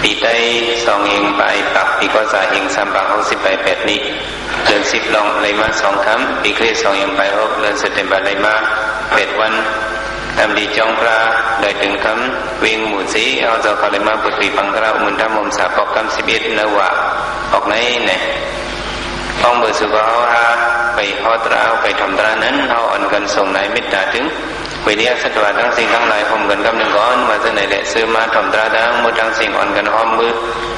ปีไต้2เองไปปักปีก็จะเอง3 บาง60 ไป 8นี้เดือน10ลองเลยมา2 คำปีคริส2เองไป6เดือนสิงหาคมเลยมา8 วันทำดีจองพระได้ถึงคำวิ่งหมู่สีเอาเจ้าเขาเลยมาปุถุปังกระมุนทำมุมสาปกคำ11เนื้อว่าออกในเนี่ยห้องเบอร์สุกเอาฮะไปฮอตราไปทำตรานั้นเอาอ่อนกันส่งในมิตรถึงวิทยาสัตว์ทั้งสิ่งทั้งหลายผมกันกำหนึ่งก้อนมาจะไหนแหละซื้อมาทำตราทั้งหมดทั้งสิ่งอ่อนกันหอมมือ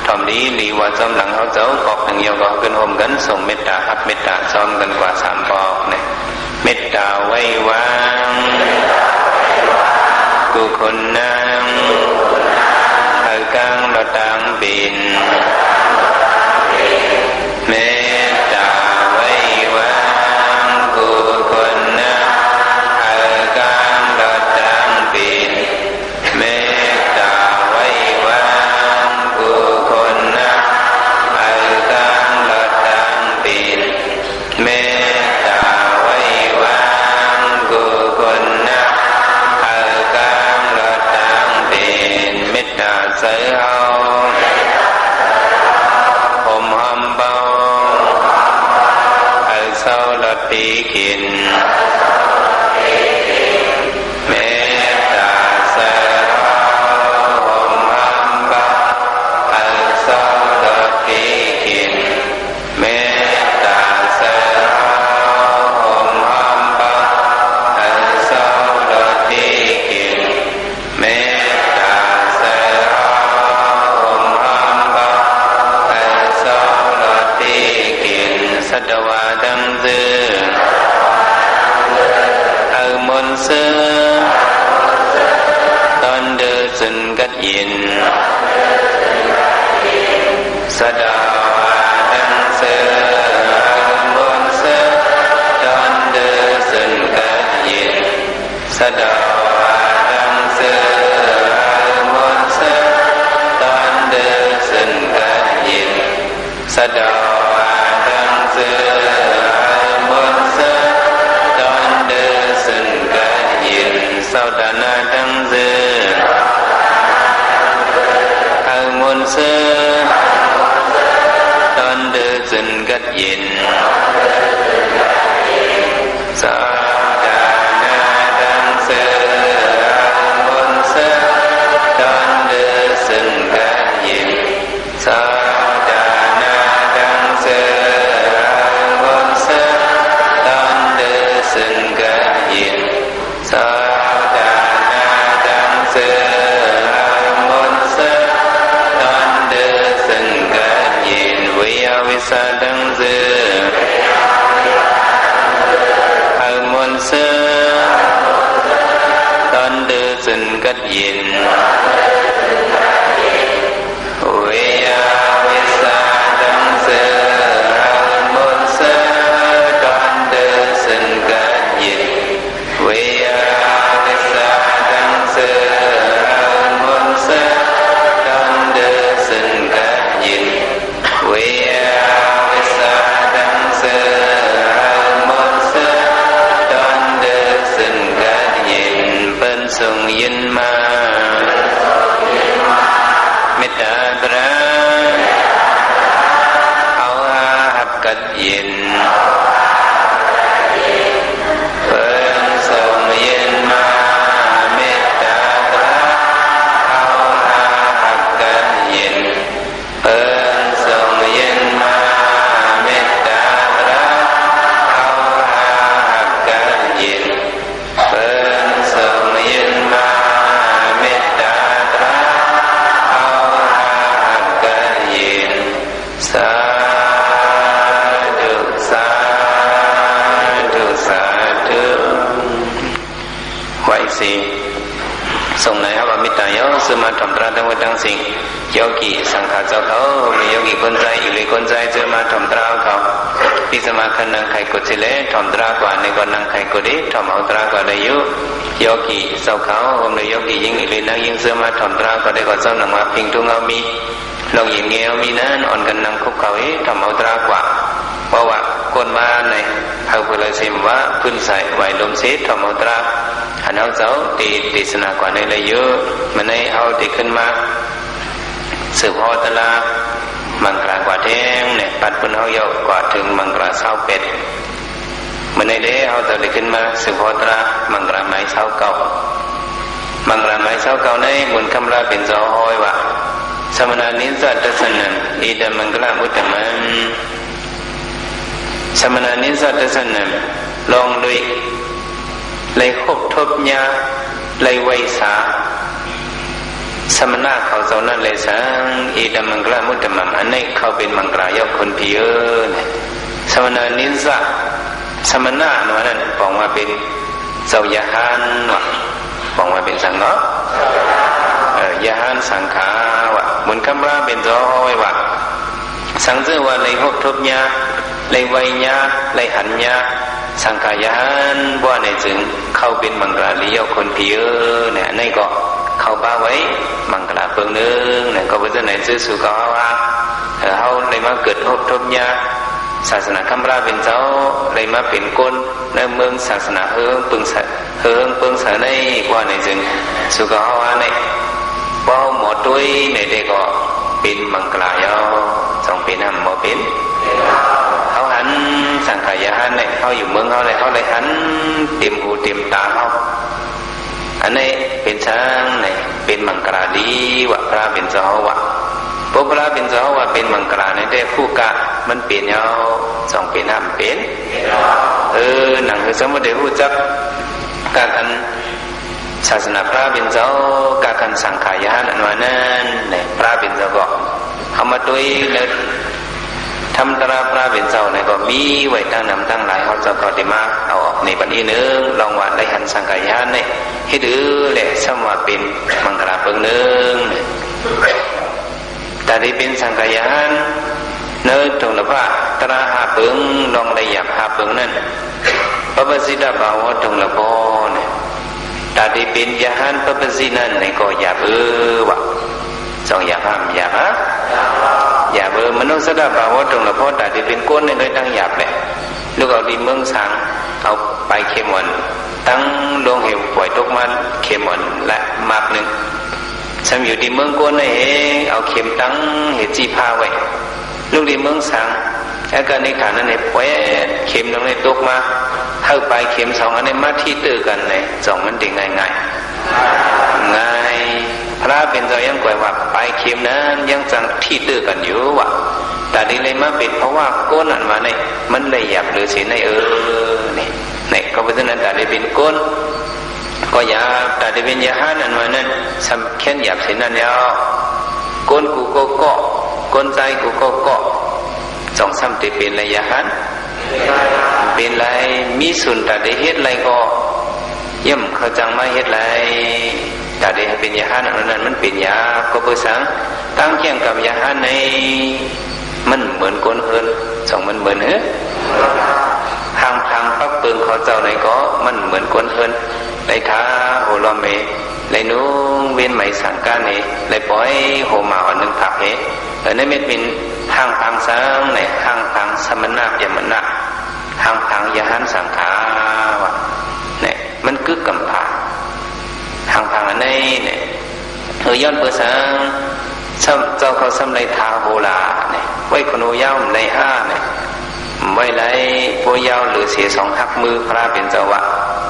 ทำดีหลีว่าจอมหลังเขาเจ้ากอกหนึ่งเดียวก็ขึ้นหอมกันส่งเมตตาฮับเมตตาซ้อมกันกว่า3 ปอกเนี่ยเมตตาไว้วางกุคนนางเอกังเราตังบินเมตตาไว้วางกุคนนางเอกังเราตังบินเมตตาไว้วางกุคนนางเอกังเราตังบินเมตตาไว้วางกุคนนางเอกังเราตังบินเมตตาเสือเอาผมหอมเบาเอาเศร้าลดปีกินเมตตาเสือเอาผมหอมเบาเอาเศร้าลดปีกินเมตตาเสือเอาผมหอมเบาเอาเศร้าลดปีกินเมตตาเสือเอาผมหอมเบาเอาเศร้าลดปีกินสัตวาดังเสือเอามนเสือตอนเดือดนกัดยินสัตวาดังเสือเอามนเสือตอนเดือดนกัดยินสัตวาดังเสือเอามนเสือตอนเดือดนกัดยินสัตวาดังเสือเอามนเสือตอนเดือดนกัดยินสัตนาดังเสือเอามนเสือตอนเดือดนกัดยินสัตนาดังเสือเอามนเสือตอนเดือดนกัดยินสัตนาดังเสือเอามนเสือตอนเดือดนกัดยินสัตนาดังเสือเอามนเสือตอนเดือดนกัดยินวิยาวิสาดังเสือเอามนเสือตอนเดือดนกัดยินวิยาวิสาดังเสือเอามนเสือตอนเดือดนกัดยินวิยาวิสาดังเสือเอามนเสือตอนเดือดนกัดยินวิยาวิสาดังเสือเอามนเสือตอนเดือดนกัดยินเป็นส่งยินมาเมตตาตระเอาหับกัดยินเป็นส่งยินมาเมตตาตระเอาหับกัดยินเป็นส่งยินมาเมตตาตระเอาหับกัดยินเป็นส่งยินมาเมตตาตระเอาหับกัดยินสาธุสาธุสาธุไหวสิส่งไหนครับว่ามิตรโยสมาทำตราทั้งหมดทั้งสิ่งโยกีสังขารเจ้าเขามีโยกีคนใจอิริคนใจจะมาทำตราเขาพิสมาคันนังไข่กุศิเลทำตรากว่าในก่อนนังไข่กุดีทำเอาตรากว่าได้ยุโยกีเจ้าเขาในโยกียิงอิรินังยิงเสือมาทำตราก็ได้ก่อนเจ้าหนังมาพิงทุ่งเอามีลองยิงเงี้ยวมีนั้นอ่อนกันนังคุกเขาทำเอาตรากว่าเพราะว่าคนมาในเอาไปเลยสิมว่าพื้นใส่ไหวลมเสียทำเอาตราอันเอาเจ้าตีสนากว่าในเลยเยอะมันในเอาตีขึ้นมา สืบพอตลามังกรากว่าแทงเนี่ยปัดปุ่นเฮาเยาะกว่าถึงมังกรเศร้าเป็ดเมื่อในเด้เฮาจะได้ขึ้นมาสืบพอตลามังกรไม้เศร้าเก่ามังกรไม้เศร้าเก่าในบุญคำราเป็นจอหอยว่าสมณานิสัตตสนันอิดามังกรมุตตมันสมณานิสัตตสนันลองด้วยเลยคบทบญาเลยไวสาสมณะเขาเจ้านั้นเลยสังอิดามังกรมุตตมันอันนี้เขาเป็นมังกรยกคนเพียรสมณานิสัตสมณะนั้นบอกว่าเป็นเจ้ายาหันบอกว่าเป็นสังเนาะยาหันสังขาวะบุญคำราเป็นจอหอยว่าสังเจว่าเลยหกทบญาเลยไวยญาเลยหันญาสังขายาหันว่าในจึงเขาเป็นมังกรเลี้ยวคนเพียเนี่ยนี่ก็เขาบ้าไว้มังกรเปิงนึงเนี่ยก็เป็นจะไหนซื้อสู่เขาว่าเขาเลยมาเกิดหกทบญาศาสนาคำราเป็นเจ้าเลยมาเป็นก้นในเมืองศาสนาเฮิงปึงเสในว่าในจึงสู่เขาว่าในว่าหมดด้วยในเด็กก็เป็นมังกรยาวสองเป็นห้ามหมดเป็นเขาหันสังขายาหันเนี่ยเขาอยู่เมืองเขาเลยเขาเลยหันเต็มหูเต็มตาเขาอันนี้เป็นช้างเนี่ยเป็นมังกรดีว่าพระเป็นเจ้าว่าพระเป็นเจ้าว่าเป็นมังกรในได้คู่กะมันเปลี่ยนยาวสองเป็นห้ามเป็นหนังคือสมมติรู้จักการกันศาสนาพระเป็นเจ้าการกันสังขายาหันอันว่านั้นเนี่ยพระเป็นเจ้าก็เอามาด้วยเลยทำตราพระเป็นเจ้าเนี่ยก็มีไว้ตั้งนำตั้งหลายเขาจะก็ได้มาเอาออกในปัจจุบันนึงลองว่าได้หันสังขายาหันเนี่ยให้ดื้อแหละสมว่าเป็นมังกรเปิงนึงแต่ได้เป็นสังขายาหันเนื้อตรงละว่าตราหาเปิงลองได้หยับหาเปิงนั่นพระบสิดาบ่าวตรงละบ่เนี่ยแต่ได้เป็นยาหันพระบสินั่นเนี่ยก็หยับว่าสองหยับห้ามหยับฮะหยับมนุษย์สดาบ่าวตรงละบ่แต่ได้เป็นก้นเนี่ยเลยตั้งหยับเลยลูกเอาดีเมืองสังเอาไปเขมวันตั้งดวงเหวปล่อยตกมาเขมวันและมากหนึ่งสำอยู่ที่เมืองก้นเนี่ยเอาเข็มตั้งเหตุจีพาไว้ลูกดีเมืองสังอาการในขานั้นเนี่ยปล่อยเข็มตรงนี้ตกมาเข้าไปเข็มสองอันนี้มาที่ตื้อกันเลยสองมันเด็กง่ายง่ายพระเป็นเจ้ายังกล่าวว่าไปเข็มนั้นยังจังที่ตื้อกันอยู่ว่ะแต่ดีเลยมาเป็นเพราะว่าก้นอันมาเนี่ยมันเลยหยับหรือสินในนี่ก็เพราะฉะนั้นแต่ได้เป็นก้นก็หยาบแต่ได้เป็นยาหันอันว่านั้นสำแค่หยับสินนั่นยาวก้นกูก็เกาะก้นใจกูก็เกาะสองซ้ำติเป็นระยะหันเป็นไรมีส่วนแต่ได้เฮ็ดไรก็ย่ำเขาจังมาเฮ็ดไรแต่ได้เป็นยาหันอันนั้นมันเป็นยาก็เพื่อสังตั้งเกี่ยงกับยาหันในมันเหมือนก้นเฮินสองมันเหมือนทางปักเปิงเขาเจ้าไหนก็มันเหมือนก้นเฮินในท้าโหลเมในนู้เวียนไหมสังการนี่ในปล่อยโหมาอันหนึ่งผักเหในเม็ดบินทางสังในทางสมณะยมณะทางยหันสังขาวะเนี่ยมันกึกกำผาทางอันนี้เนี่ยย้อนเปิดสังเจ้าเขาสำไรทาโหลาเนี่ยไว้คนโอยาวในห้าเนี่ยไว้ไรโพยาวหรือเสียสองทับมือพระเป็นเจ้าวะ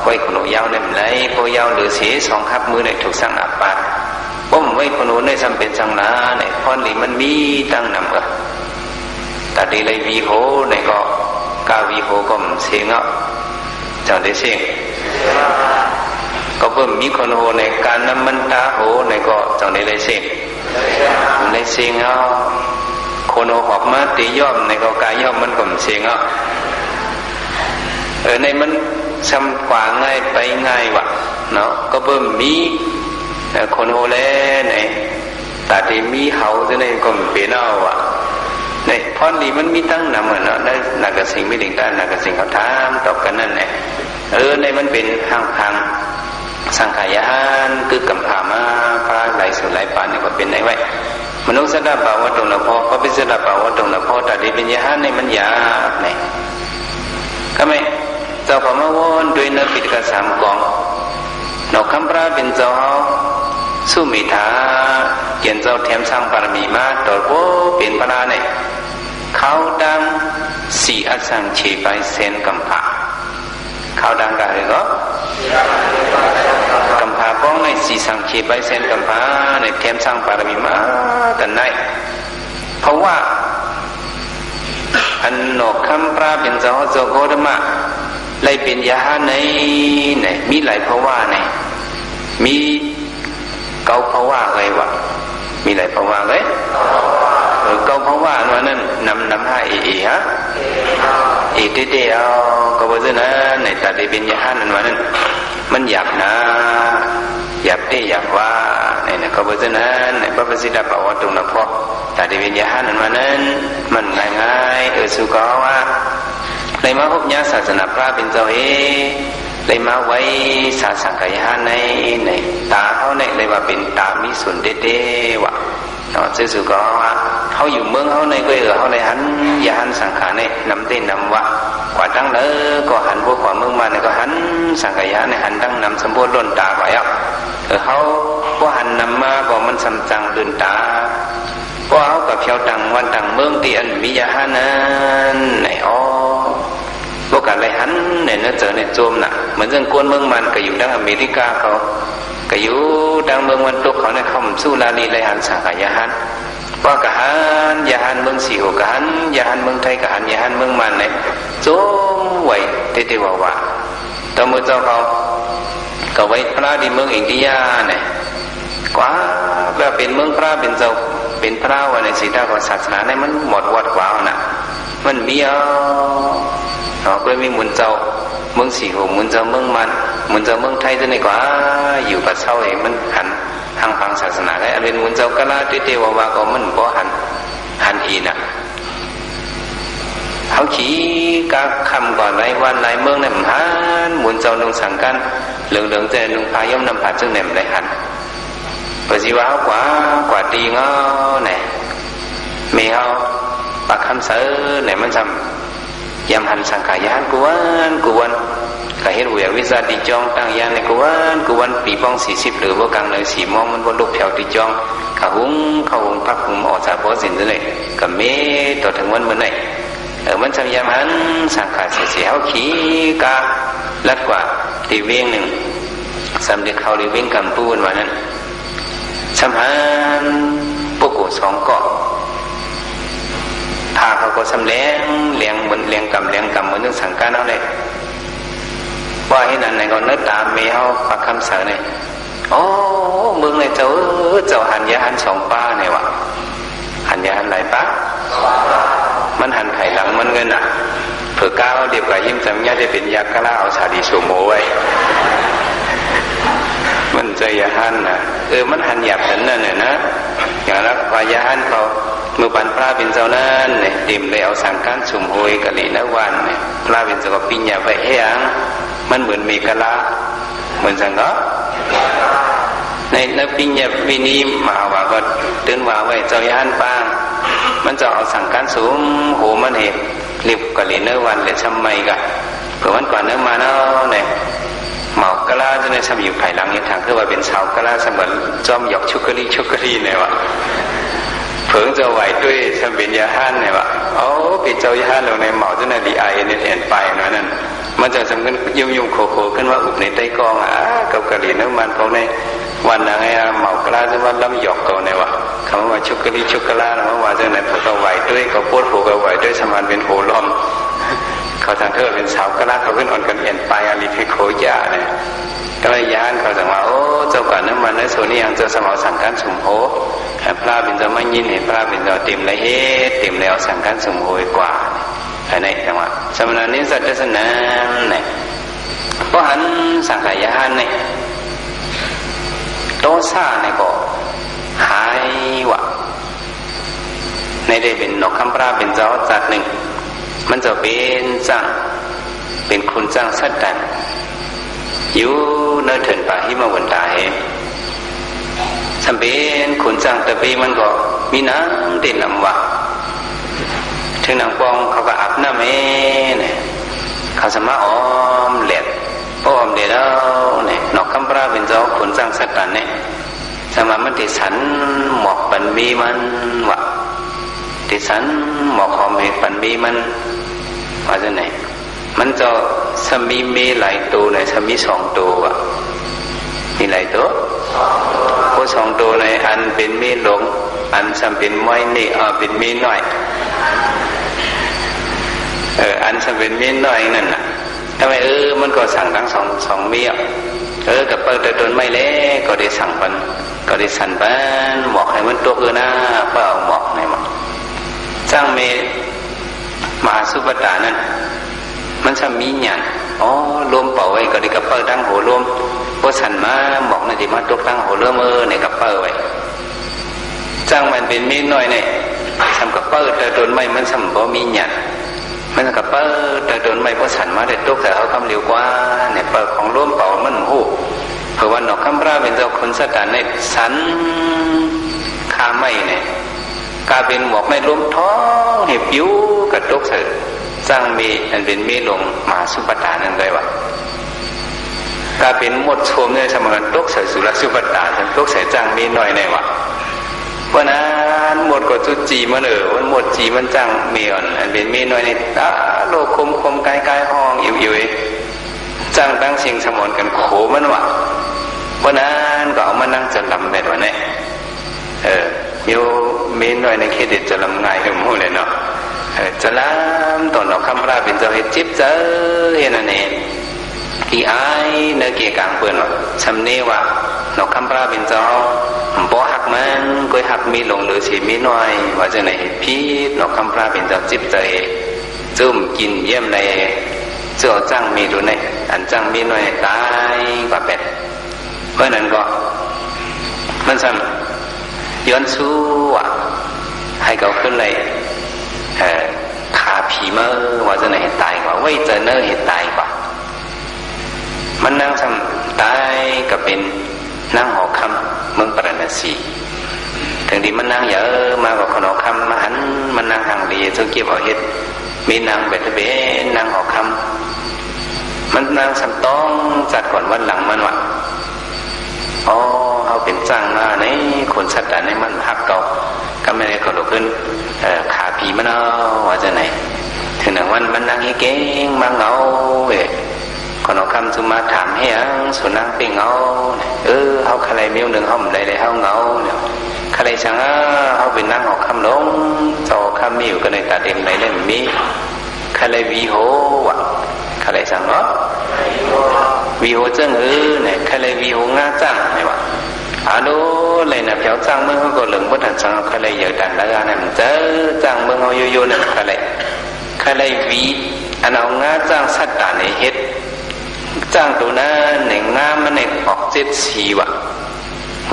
ไว้ขนมยาวเนี่ยไรโพยาวหรือเสียสองทับมือเนี่ยถูกสั่งอับปาป้มไว้ขนมในจำเป็นจังนาเนี่ยพอนหลีมันมีตั้งนำกันแต่ดีเลยวีโหเนี่ยก็กาวีโหก็เสียงอ่ะจังได้เสียงก็เพิ่มมีคนโหในการนำมันตาโหเนี่ยก็จังได้เลยเสียงในเสียงอ่ะคนหอบมาตีย่อมในก็กายย่อมมันก็เสียงอ่ะในมันซ้ำกว่าง่ายไปง่ายวะเนาะก็เบิ่มมีคนโหแลในแต่ที่มีเฮาจะในก็เป็นเอาวะในพรดีมันมีตั้งนำเนาะได้นักสิ่งไม่ถึงได้นักสิ่งเขาถามตอบกันนั่นแหละในมันเป็นทางสังขายานคือกำพามาพระหลายสุดหลายปานนี่ก็เป็นไหนไว้มนุษย์สดาบ่าวตรงละพอก็เป็นสดาบ่าวตรงละพอแต่ที่เป็นยาในมันยาในก็ไม่เจ้าพม่าวนด้วยนักปิดกระสามกองนกคำพระเป็นเจ้าสุมิธา กียนเจ้าแถมสร้างบารมีมาตอดโว้เป็นพระเนี่ยเขาดังสีอัสังเฉไปเซนกัมพะเขาดังกันเลยก็กัมพะป้องในสีสังเฉไปเซนกัมพะในแถมสร้างบารมีมาแต่ไหนเพราะว่าอันนกคำปราเป็นเจ้าโจโกธรรมะเลยเป็นยาในมีหลายภาวะในมีเกาภาวะไงวะมีหลายภาวะเลยเกาภาวะว่านั้นนำให้ฮะเด็ดเอาก็เพราะฉะนั้นในตัดได้เป็นยานั่นว่านั้นมันหยาบนะหยาบหยาบว่าเนี่ยก็เพราะฉะนั้นในพระประสิทธิ์บอกว่าตรงนั้นพอตัดได้เป็นยานั่นว่านั้นมันง่ายสุกว่าเลยมาพบญาศาสนาพระเป็นเจ้าเลยมาไว้ศาสังขยาในตาเขาเนี่ยเลยว่าเป็นตามีส่วนเด็ดๆว่ะเนาะสุกว่าเขาอยู่เมืองเขาในก็เขาเลยหันยาหันสังขารเนี่ยนำเต้นนำวะกว่าตั้งเลยก็หันพวกกว่าเมืองมาเนี่ยก็หันสังขยาเนี่ยหันตั้งนำสมบูรณ์ล้นตาไปอ่ะเขาพวกหันนำมาก็มันสำจังเดินตาพวกเขากับเพียวตังวันตังเมืองตีอันวิยาหันนั้นไหนอ๋อพวกกันเลยหันเนี่ยเจอเนี่ยโจมน่ะเหมือนเรื่องกวนเมืองมันก็อยู่ดังอเมริกาเขาก็อยู่ดังเมืองวันตกเขาเนี่ยเขาสู้ลาลีเลยหันสังขยาหันว่ากะหันยาหันเมืองสีหัวกะหันยาหันเมืองไทยกะหันยาหันเมืองมันเนี่ยโจมไว้เตว่าตอนเมื่อเจ้าเขาก็ไว้พระที่เมืองอินเดียเนี่ยกว่าแบบเป็นเมืองพระเป็นเจ้าเป็นพระวันในศีลธรรมศาสนาเนี่ยมันหมดวัดกว่าน่ะมันมีก็มีมุนเจ้าเมืองสีหัวมุนเจ้าเมืองมันมุนเจ้าเมืองไทยจะไหนกว่าอยู่กับเช่าเองมันหันทางฟังศาสนาได้เป็นมุนเจ้ากะลาเตว่าก็มันบ่หันอีน่ะเขาขี่กะคำก่อนไรวันไรเมืองเนี่ยมันหันมุนเจ้านุ่งสังกันเหลืองๆแต่นุ่งพาย่อมนำผาจึงเนี่ยมันได้หันปัจจุบันกว่าตีงอเนี่ยมีเขาปากคำเสือเนี่ยมันทำยำหันสังขายานกวนก็เห็นวิวิสาติจองตั้งยานในกวนปีป้อง40หรือว่ากลางเลย4มองมันบนลูกแถวติจองเขาหุงพักหุงออกจากบ่อสินเลยกับเมต่อถึงวันเมื่อไหร่มันทำยำหันสังขารเสียเขาขี้กาลัดกว่าตีเวียงหนึ่งสำเร็จเขาตีเวียงกำปูนวันนั้นสำหันปกติ2เกาะพาเขาก็สำเลี้ยงเหมือนเลี้ยงกำเหมือนเรื่องสังการเอาเลยว่าให้นั่นไหนก็เนื้อตามเมียเขาปักคำเสนเนี่ยโอ้เมืองในเจ้าหันยาหัน2ป้าเนี่ยวะหันยาหันหลายป้ามันหันไผ่หลังมันเงินอ่ะเผื่อก้าวเดียบกับยิ้มจำยาจะเป็นยากะลาเอาชาดีโชโมไว้มันจะยาหันนะมันหันหยาบฉันนั่นเนี่ยนะอย่างนั้นว่ายาหันเขาเมื่อปันพระเป็นเจ้านั้นเนี่ยเต็มเลยเอาสังการสุ่มโหยกะลีนวันเนี่ยพระเป็นเจ้าก็ปิญญาไปเฮียงมันเหมือนเมกะลาเหมือนสังก็ในนักปิญญาวินีมาว่าก็เตือนว่าไว้เจ้ายานป้างมันจะเอาสังการสุ่มโหมันเหตุเรียบกะลีนวันเลยทำไมกะเผื่อวันก่อนเนื้อมาเนาะเนี่ยหมอกกะลาจะในทำอยู่ภายหลังเนี่ยทางคือว่าเป็นชาวกะลาเสมือนจอมหยอกชุกกะรีเนี่ยวะเพิ่งจะไหวด้วยสมบินยาฮันเนี่ยวะปิดเจ้ายาฮันลงในหมอจนในดีไอเนี่ยเห็นไปนั่นมันจะสำคัญยุ่งโคขึ้นว่าอุบในใต้กองกับกะหรี่น้ำมันพวกในวันนั้นไงหมอกะลาจะว่าล้ำหยอกเก่าเนี่ยวะคำว่าชุกกะลาเนาะว่าจะในพวกเราไหวด้วยเขาพูดผูกเขาไหวด้วยสมานเป็นโหล้อมเขาทางเธอเป็นสาวกะลาเขาขึ้นอ่อนกันเห็นไปอะไรที่โคจ่าเนี่ยก็เลยยานเขาสั่งว่าเจ้าก่อนน้ำมันในโซนี่ยังเจอสมอสังการสุ่มโหพระเป็นเจ้าไม่ยินเห็นพระเป็นเจ้าเต็มเลยเต็มแล้วสังการสุ่มโหกว่าอันนี้จังหวะสมณนิสัตสนะเนี่ยเพราะหันสังขารยานเนี่ยโตซ่าเนี่ยก็หายวะในได้เป็นนกคำพระเป็นเจ้าจัดหนึ่งมันจะเป็นจังเป็นคุณจังสัตว์ดันอยู่ในเถินป่าหิมะวันตาเห็นสำเป็นขุนจังตะปีมันก็มีน้ำเด่นลำวะถึงนางปองเขาก็อาบน้ำเนี่ยเขาสามารถอ้อมเล็ดอ้อมเล็ดแล้วเนี่ยนกคำปราเป็นเจ้าขุนจังสัตว์เนี่ย สมามันติสันหมอกปันมีมันวะติสันหมอกหอมเหตุปันมีมันว่าจะไหนมันจะสมีมีหลายตัวเลยสมีสองตัววะมีหลายตัวพวกสองตัวในอันเป็นมีหลงอันสัมเป็นไม่นี่เป็นมีน้อยอันสัมเป็นมีน้อยนั่นน่ะทำไมมันก็สั่งทั้งสองมีกับเปิดแต่ต้นไม่เล็กก็ได้สั่งปันก็ได้สั่นปันหมอกให้มันตัวหน้าเปล่าหมอกในหมอกจ้างเมมาสุปตานั่นมันจะมีหยังรวมเป่าไว้ก็ได้กับเปิดตั้งหัวรวมพอสั่นมาหมอกในที่มาตัวตั้งหัวเริ่มในกับเปิดไว้จ้างมันเป็นมีน้อยเนี่ยทำกับเปิดแต่ต้นไม่มันทำบ่มีหยังมันกับเปิดแต่โดนไม่พอฉันมาได้ตกแต่เขาคำเร็วกว่าเนี่ยเปิดของร่วมเป่ามันหูเพราะว่าหนอกคำราเป็นเจ้าคนสถานในสันคาไม่เนี่ยกาเป็นหมอกไม่ร่วมท้องเห็บผิวกับตกเสือสร้างมีอันเป็นมีหลงมาสุปตานั่นได้วะกาเป็นหมดโฉมเนี่ยสมกันตกเสือสุรสุปตาฉันตกเสือจ้างมีหน่อยในวะวันนั้นหมดก็จุจีมันวันหมดจีมันจังมีอ่อนอันเป็นมีน้อยในโลกคมกายห้องอิ่วจังตั้งสิ่งสมนกันโขมันวะวันนั้นก็เอามานั่งจะลำแบบวันนี้อยู่มีน้อยในเครดิตจะลำง่ายขึ้นหมดเลยเนาะจะลำตอนเราคำราเป็นเจ้าเหตุจิบเจอเห็นอันนี้กี่ไอ้เนื้อเกี่ยกลางเปื่อนหรอชำเนว่าเราคำราเป็นเจ้าบ่หักมันก็หักมีหลงหรือสีมีน้อยว่าจะไหนพีดนกคำพระเป็นเจ้าจิบใจจุ่มกินเยี่ยมในเจ้าจ้างมีดูในอันจ้างมีน้อยตายกว่าเป็ดเพราะนั้นก็มันสั่นย้อนสู้ให้เขาขึ้นเลยขาผีเมื่อว่าจะไหนเหตุตายกว่าไว้เจอเนื้อเหตุตายกว่ามันนั่งทำตายก็เป็นนั่งหอคำเมืองปรณสีถึงที่มันนั่งเยอะมากกว่าขนมคำมาหันมันนั่งห่างดีจนเกี่ยวเอาเห็ดมีนางเบ็ดเบ้นางหอคำมันนางสัมต้องจัดก่อนวันหลังมันวะเขาเป็นจ้างมาในคนสัตว์แต่ในมันหักเก่าก็ไม่ได้กระโดดขึ้นขาผีมันเอาว่าจะไหนถึงหนึ่งวันมันนั่งให้เก่งมาเงาขนมคำจุมาถามให้สุนัขเป็นเงาเขาใครมีหนึ่งเขาไม่ได้เขาเงาเนี่ยใครช่างเขาเป็นนั่งหอกคำลงจอคำมีอยู่กันในตาเต็มในเล่มมีใครวีโหวะใครช่างเนาะวีโหจังเนี่ยใครวีโหง่าจังไม่วะดูเลยนะเพียวจังเมื่อเขาก็หลงพุทธันจังใครเยอะดันแล้วกันเจอจังเมื่อเขาโยเนี่ยใครวีอันเอาง่าจังสัตว์ด่านในเฮ็ดจ้างตัวนั้นหนึ่งงามมันในออก7 4วะ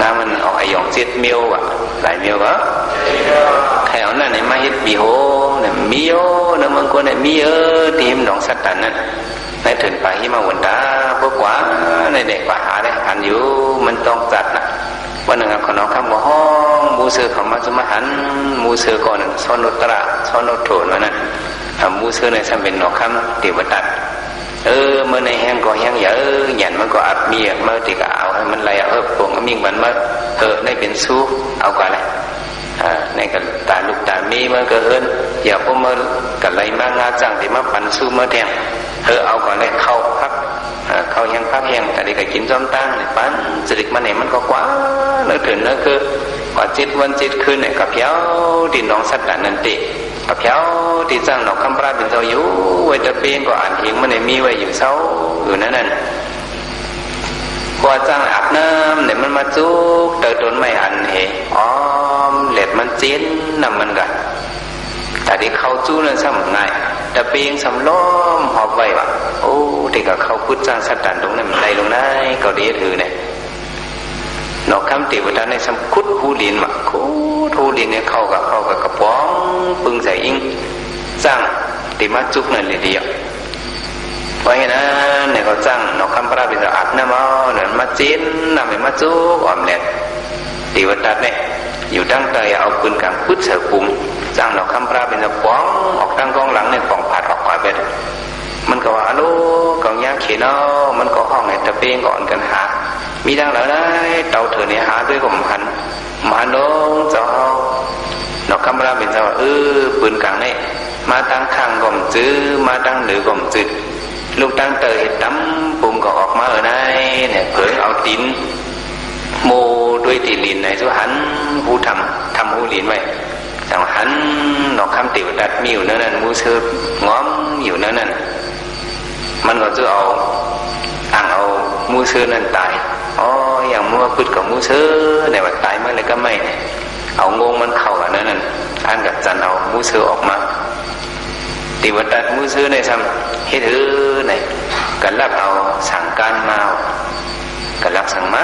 งามมันออกไอยอง7 เมียววะหลายเมียวก็ใครเอานั่นในมาเฮ็ดมีโหเนี่ยมีโอเนี่ยมันก็เนี่ยมีทีมหนองสัตว์ตันนั่นในถึงไปที่มาวันดาพวกว่าในเด็กป่าหาได้หันอยู่มันต้องจัดนะวันหนึ่งคนน้องคำว่าห้องมูเสือเขามาจะมาหันมูเสือก่อนซอนโนตระซอนโนโถนวันนั้นมูเสือในสัมเป็นหนองคำเทวตัดเมื่อในแห้งก็แห้งเยอะหยันมันก็อับเมียเมื่อที่ก็เอาให้มันไหลปวงก็มิ่งมันเมื่อในเป็นสู้เอาก่อนเลยในกันตาลูกตามีมันก็เฮิรนอย่าพวกมันกันไหลมางาจังที่มาปั่นสู้เมื่อแทงเอาก่อนเลยเข้าพักเข้าแห้งพักแห้งแต่ที่ก็กินจอมตั้งเนี่ยปั่นจริตมันเนี่ยมันก็กว่าเนื้อถึงเนื้อคือกว่า7 วัน7 คืนเนี่ยกับเพียวดินน้องสัตว์นั่นติกับเพียวที่จ้างหนอกคำปราเป็นเจ้าอยู่ไว้จะเป็นก็อ่านเองมันเนี่ยมีไว้อยู่เศร้าอยู่นั่นพอจ้างอาบน้ำเนี่ยมันมาจุกเติร์ดนไม่อันเหเล็ดมันเจนนำมันกันแต่ที่เขาจู้นั่นซ้ำง่ายแต่เปียงซ้ำล้อมหอบไว้วะที่กับเขาพุทธจ้างสัตว์ตันตรงนั้นมันได้ลงได้ก็ดีถือเนี่ยนอกคำติวตาในซ้ำคุดหูลินวะคุดหูลินเนี่ยเข้ากับกระป๋องปึงใส่อิงจ้างติมาจุกนั่นเลยเดียวเพราะฉะนั้นเนี่ยเขาจ้างนอกคำพระเป็นอาบน้ำเอาเนี่ยมาเจนนำไปมาจุกอ่อมเนี่ยติวตาเนี่ยอยู่ตั้งใจเอาปืนกลางพุทธเสือปุ่มจ้างนอกคำพระเป็นป๋องออกตั้งกองหลังเนี่ยป่องผัดออกก่อนเบ็ดมันก็ว่าลูกกองยาเขียนเอามันก็ห้องเนี่ยตะเปียงก่อนกันหามีดังแล้วได้เตาเถื่อนเนี่ยหาด้วยกลมพัน จื้อมาตั้งหรือก็มจืดลูกตั้งเตยตั้มปุ่มก็ออกมาในเนี่ยเผยเอาตีนโมด้วยตีลินในสุหันหูทำหูลินไว้จังหันดอกคำติวดัดมีอยู่นั่นมูเชือง้อมอยู่นั่นมันก็จะเอาอ่างเอามูเชือนั่นตายอ๋ออย่างมัวพืชกับมูเชือเนี่ยว่าตายเมื่อไรก็ไม่เนี่ยเอางงมันเข้ากันนั่นอันกับจันเอามูเชือออกมาติวดัดมูเชือในซ้ำเฮ็ดหือเนี่ยกันรับเอาสั่งการมากันรับสั่งมา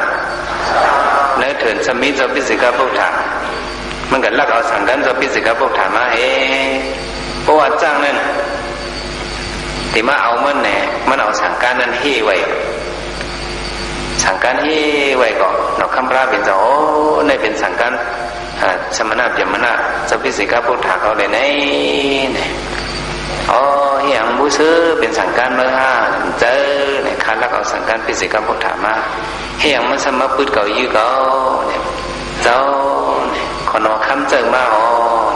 เนื้อเถินสมิจะพิสิกาพุทธามันกันลักเอาสั่งกันจะพิสิกาพุทธามาเพราะว่าจ้างนั่นที่มาเอามันเนี่ยมันเอาสั่งการนั้นให้ไว้สั่งการให้ไว้ก่อนนอกคำพระเป็นจะในเป็นสั่งการสมณะเปียมณะจะพิสิกาพุทธาเขาเลยในเฮียงมูซื้อเป็นสั่งการเมื่อห้าเจอเนี่ยคันลักเอาสั่งการพิสิกาพุทธามาเฮียงมันสมปืดเก่ายื้อเก่าเนี่ยเจ้าเนี่ยขอนอคำเจอมา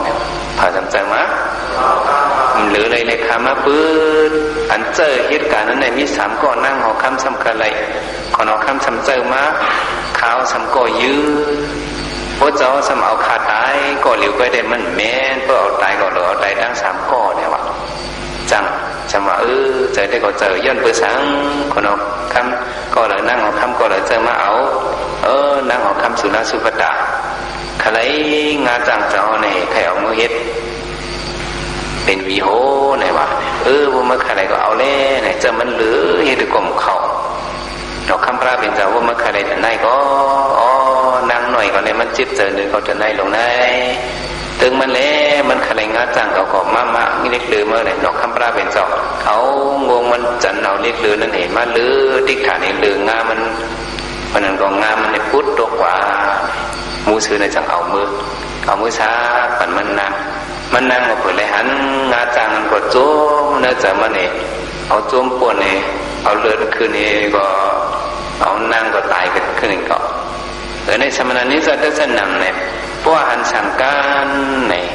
เนี่ยพาจำเจอมาหรืออะไรในคำมาปืดอันเจอเหตุการณ์นั้นในมี3ก้อนนั่งหอคำสำคัญอะไรขอนอคำสำเจอมาขาวสำก่อยื้อพระเจ้าสำเอาขาดตายก่อเหลียวก็ได้มันแม่นเพื่อเอาตายก่อเหลือเอาตายทั้ง3ก้อเนี่ยวะจังจำว่าเจอได้ก็เจอย่นเปื่อสังคนเอาคำก็เลยนั่งเอาคำก็เลยเจอมาเอานั่งเอาคำสุนัขสุภตาขลายงาจังเจ้าเนี่ยใครเอามือเฮ็ดเป็นวีโฮเนี่ยวะว่าเมื่อใครก็เอาเล่เนี่ยเจอมันเหลือเฮ็ดกลมเขาเราคำพระเป็นเจ้าว่าเมื่อใครจะไหนก็นั่งหน่อยก็เนี่ยมันจิตเจอหนึ่งเขาจะไหนลงไหนถึงมันเล่มันขลายงาจังเขาก็มามีเล็กลือเมื่อไหร่นอกคำพระเป็นเจ้าเอางงมันจันเอาเล็กลือนั่นเห็นมาลือติ๊กฐานเห็นลืองามันนั่นก็งามันในพุทธตัวกว่ามูซื้อในจังเอามือช้าปั่นมันนั่งมาเปิดเลยหันงาจังมันก็โจมเนื้อจะมันเนี่ยเอาโจมปวดเนี่ยเอาเลือดขึ้นนี่ก็เอานั่งก็ตายกันขึ้นก็ในสมณนี้จะได้สนำเนี่ยเพราะหันสั่งการเนี่ย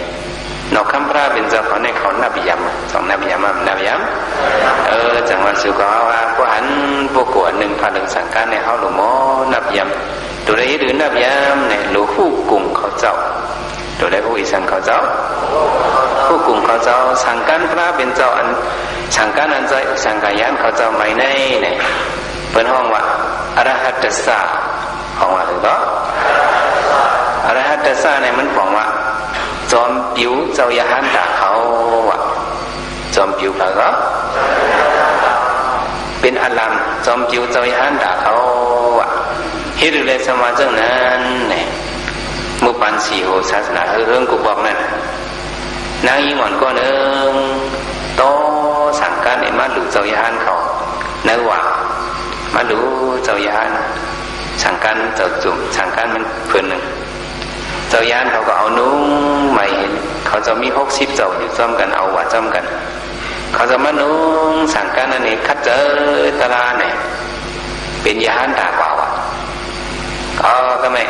นอกคำพระเป็นเจ้าเขาในเขานับยำสองนับยำจังหวัดสุขว่าพวกหันพวกกวดหนึ่งพาดึงสั่งการในเขาหลวงหมอนับยำตัวใดหรือนับยำเนี่ยหลวงผู้กลุ่มเขาเจ้าตัวใดผู้อีสังเขาเจ้าผู้กลุ่มเขาเจ้าสั่งการพระเป็นเจ้าอันสั่งการอันใจสั่งการยันเขาเจ้าไม่ในเนี่ยเป็นห้องว่าอรหัตสะห้องว่าถึงก็อรหัตสะเนี่ยมันบอกว่าจอมปิวเจ้ายาหันด่าเขาว่าจอมปิวเขาก็เป็นอารามจอมปิวเจ้ายาหันด่าเขาว่าเฮ็ดเลยสมาจังนั้นเนี่ยมุปันสีโหศาสนาเรื่องกูบอกนั่นนางยิ่งอ่อนก็นึงโตสั่งการเนี่ยมาดูเจ้ายาหันเขาเนื้อว่ามาดูเจ้ายาหันสั่งการเจ้าจุ่มสั่งการมันเพื่อนหนึ่งเจ้ายานเขาก็เอานุ่งใหม่เขาจะมี60เจ้าอยู่จ้อมกันเอาว่าจ้อมกันเขาจะมานุ่งสั่งการอันนี้คัดเจอตลาเนี่ยเป็นยานด่ากว่าว่ะก็ไม่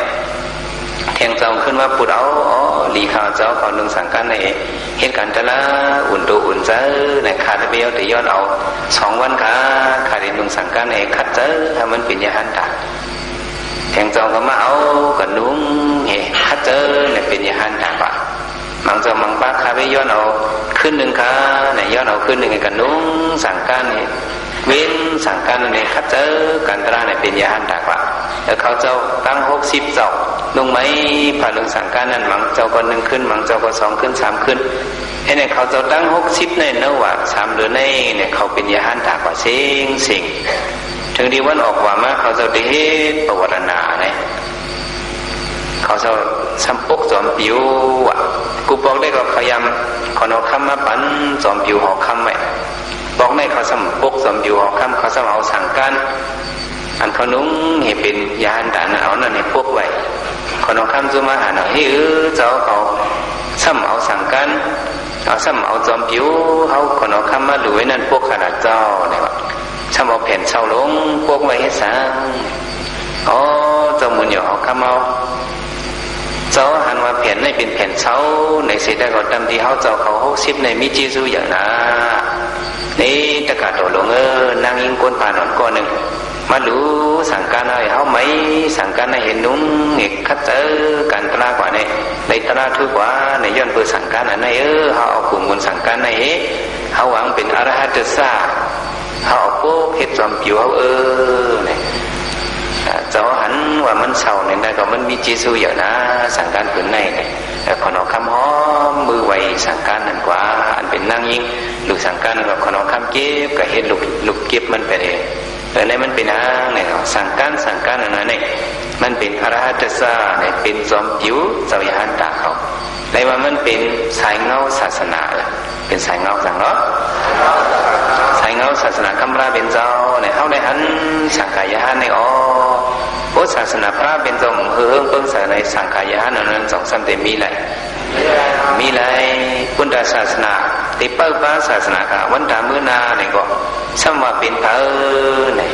เทียงเจ้าขึ้นว่าปุดเอาหลีข่าวเจ้าเขานุ่งสั่งการในเหตุการณ์ตลาอุ่นตัวอุ่นเจอในขาดเบี้ยวแต่ยอดเอา2 วันขาดนุ่งสั่งการในคัดเจอถ้ามันเป็นยานด่าแทงจองก็มาเอากันนุ่งคัดเจอเนี่ยเป็นยาหันด่าว่ามังจอมังป้าคาไปย้อนเอาขึ้นหนึ่งค่ะเนี่ยย้อนเอาขึ้นหนึ่งกันนุ่งสั่งการเนี่ยเว้นสั่งการเนี่ยคัดเจอกันตราเนี่ยเป็นยาหันด่าว่าแล้วเขาเจ้าตั้ง60เจ้านุ่งไหมผ่านเรื่องสั่งการนั้นมังเจ้าก็1ขึ้นมังเจ้าก็2ขึ้น3ขึ้นไอ้เนี่ยเขาเจ้าตั้ง60ในเนื้อว่า3เดือนในเนี่ยเขาเป็นยาหันด่าว่าสิ่งถึงดีวันออกว่ามาเขาจะได้เฮ็ดประวัตินาเนี่ยเขาจะซ้ำปกจอมปิวอ่ะกูบอกได้ก็พยายามขอนเอาคำมาปั่นจอมปิวหอกคำไว้บอกได้เขาซ้ำปกจอมปิวหอกคำเขาซ้ำเอาสั่งการอันเขานุ่งให้เป็นยานด่านเอานั่นให้พวกไว้ขอนเอาคำจุมาหาหน่อยเจ้าเขาซ้ำเอาสั่งการเอาซ้ำเอาจอมปิวเขาขอนเอาคำมาดูไว้นั่นพวกขนาดเจ้าเนี่ยว่าถ้าเอาแผ่นเช่าลงพวกไว้ให้สร้างเจ้ามุนอยู่เอาคำเอาเจ้าหันว่าแผ่นในเป็นแผ่นเช่าในเสด็จก็ดำที่เขาเจ้าเขา60ในมิจิซูอย่างนั้น นี่ตะกาโตลงนางยิงก้นปานอนก้อนหนึ่งมารู้สั่งการให้เขาไม่สั่งการให้เห็นนุ่งเอกคัดเจอการตลาดกว่าเนี่ยในตลาดทุกว่าในย้อนเพื่อสั่งการอันไหนเขาเอากลุ่มคนสั่งการในเขาหวังเป็นอรหัตซาเขาเอาโป๊กเฮ็ดจอมผิวเขาเนี่ยเจ้าหันว่ามันเศร้าเนี่ยได้ก็มันมีจีซูอยู่นะสั่งการผืนในเนี่ยแต่ขอนอคำหอมมือไวสั่งการนั่นกว่าอันเป็นนั่งยิงลูกสั่งการกับขอนอคำเก็บกับเฮ็ดลูกเก็บมันไปเองแต่ในมันเป็นนางเนี่ยสั่งการอันนั้นเนี่ยมันเป็นอรหัตซาเนี่ยเป็นจอมผิวเจ้ายันตาเขาในว่ามันเป็นสายเงาศาสนาเป็นสายเงาสั่งเนาะสายเงาศาสนาคำราเป็นเจ้าเนี่ยเขาได้หันสังขารยานในพุทธศาสนาพระเป็นเจ้าเฮืองเพิ่งใส่ในสังขารยานนั้นสองสามเต็มมีไรพุทธศาสนาติเปิลป้าศาสนาค่ะวันตามือนาเนี่ยก็สัมว่าเป็นเธอเนี่ย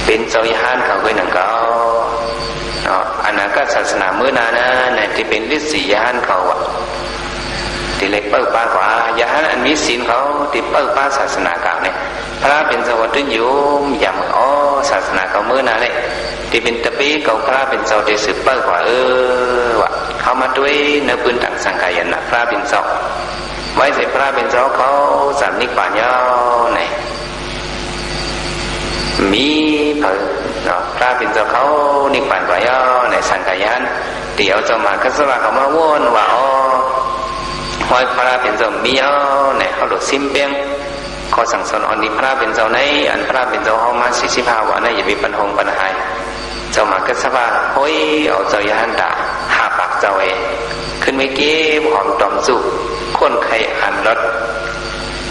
เป็นเจ้าญาณเขาด้วยหนังเขาอันนั้นก็ศาสนามือนานะเนี่ยที่เป็นฤทธิ์สีญาณเขาอ่ะที่เล็กเปิลป้ากว่าญาณอันมีศีลเขาที่เปิลป้าศาสนาเก่าเนี่ยพระเป็นสวัสดิ์โยมอย่างศาสนาเขามือนาเนี่ยที่เป็นตะปีเขาพระเป็นเจ้าที่สืบเปิลกว่าว่ะเขามาด้วยเนื้อปืนต่างสังขารนะพระเป็นเจ้าไว้ใส่พระเป็นเจ้าเขาสามนิพพานยาวเนี่ยมีพระเป็นเจ้าเขานิพพานกว่ายาวในสังขารยันเดี๋ยวจะมาคัสวะเขามาวนว่าห้อยพระเป็นเจ้ามียาวเนี่ยเขาหลุดซิมเปียงเขาสั่งสอนอันนี้พระเป็นเจ้าในอันพระเป็นเจ้าเขามา45 วันนะอย่ามีปัญหาปัญหาเจ้ามาคัสวะห้อยเอาเจ้ายันตาหาปากเจ้าเองขึ้นไม่เก็บหอมตอมสุกคนใครอันรถ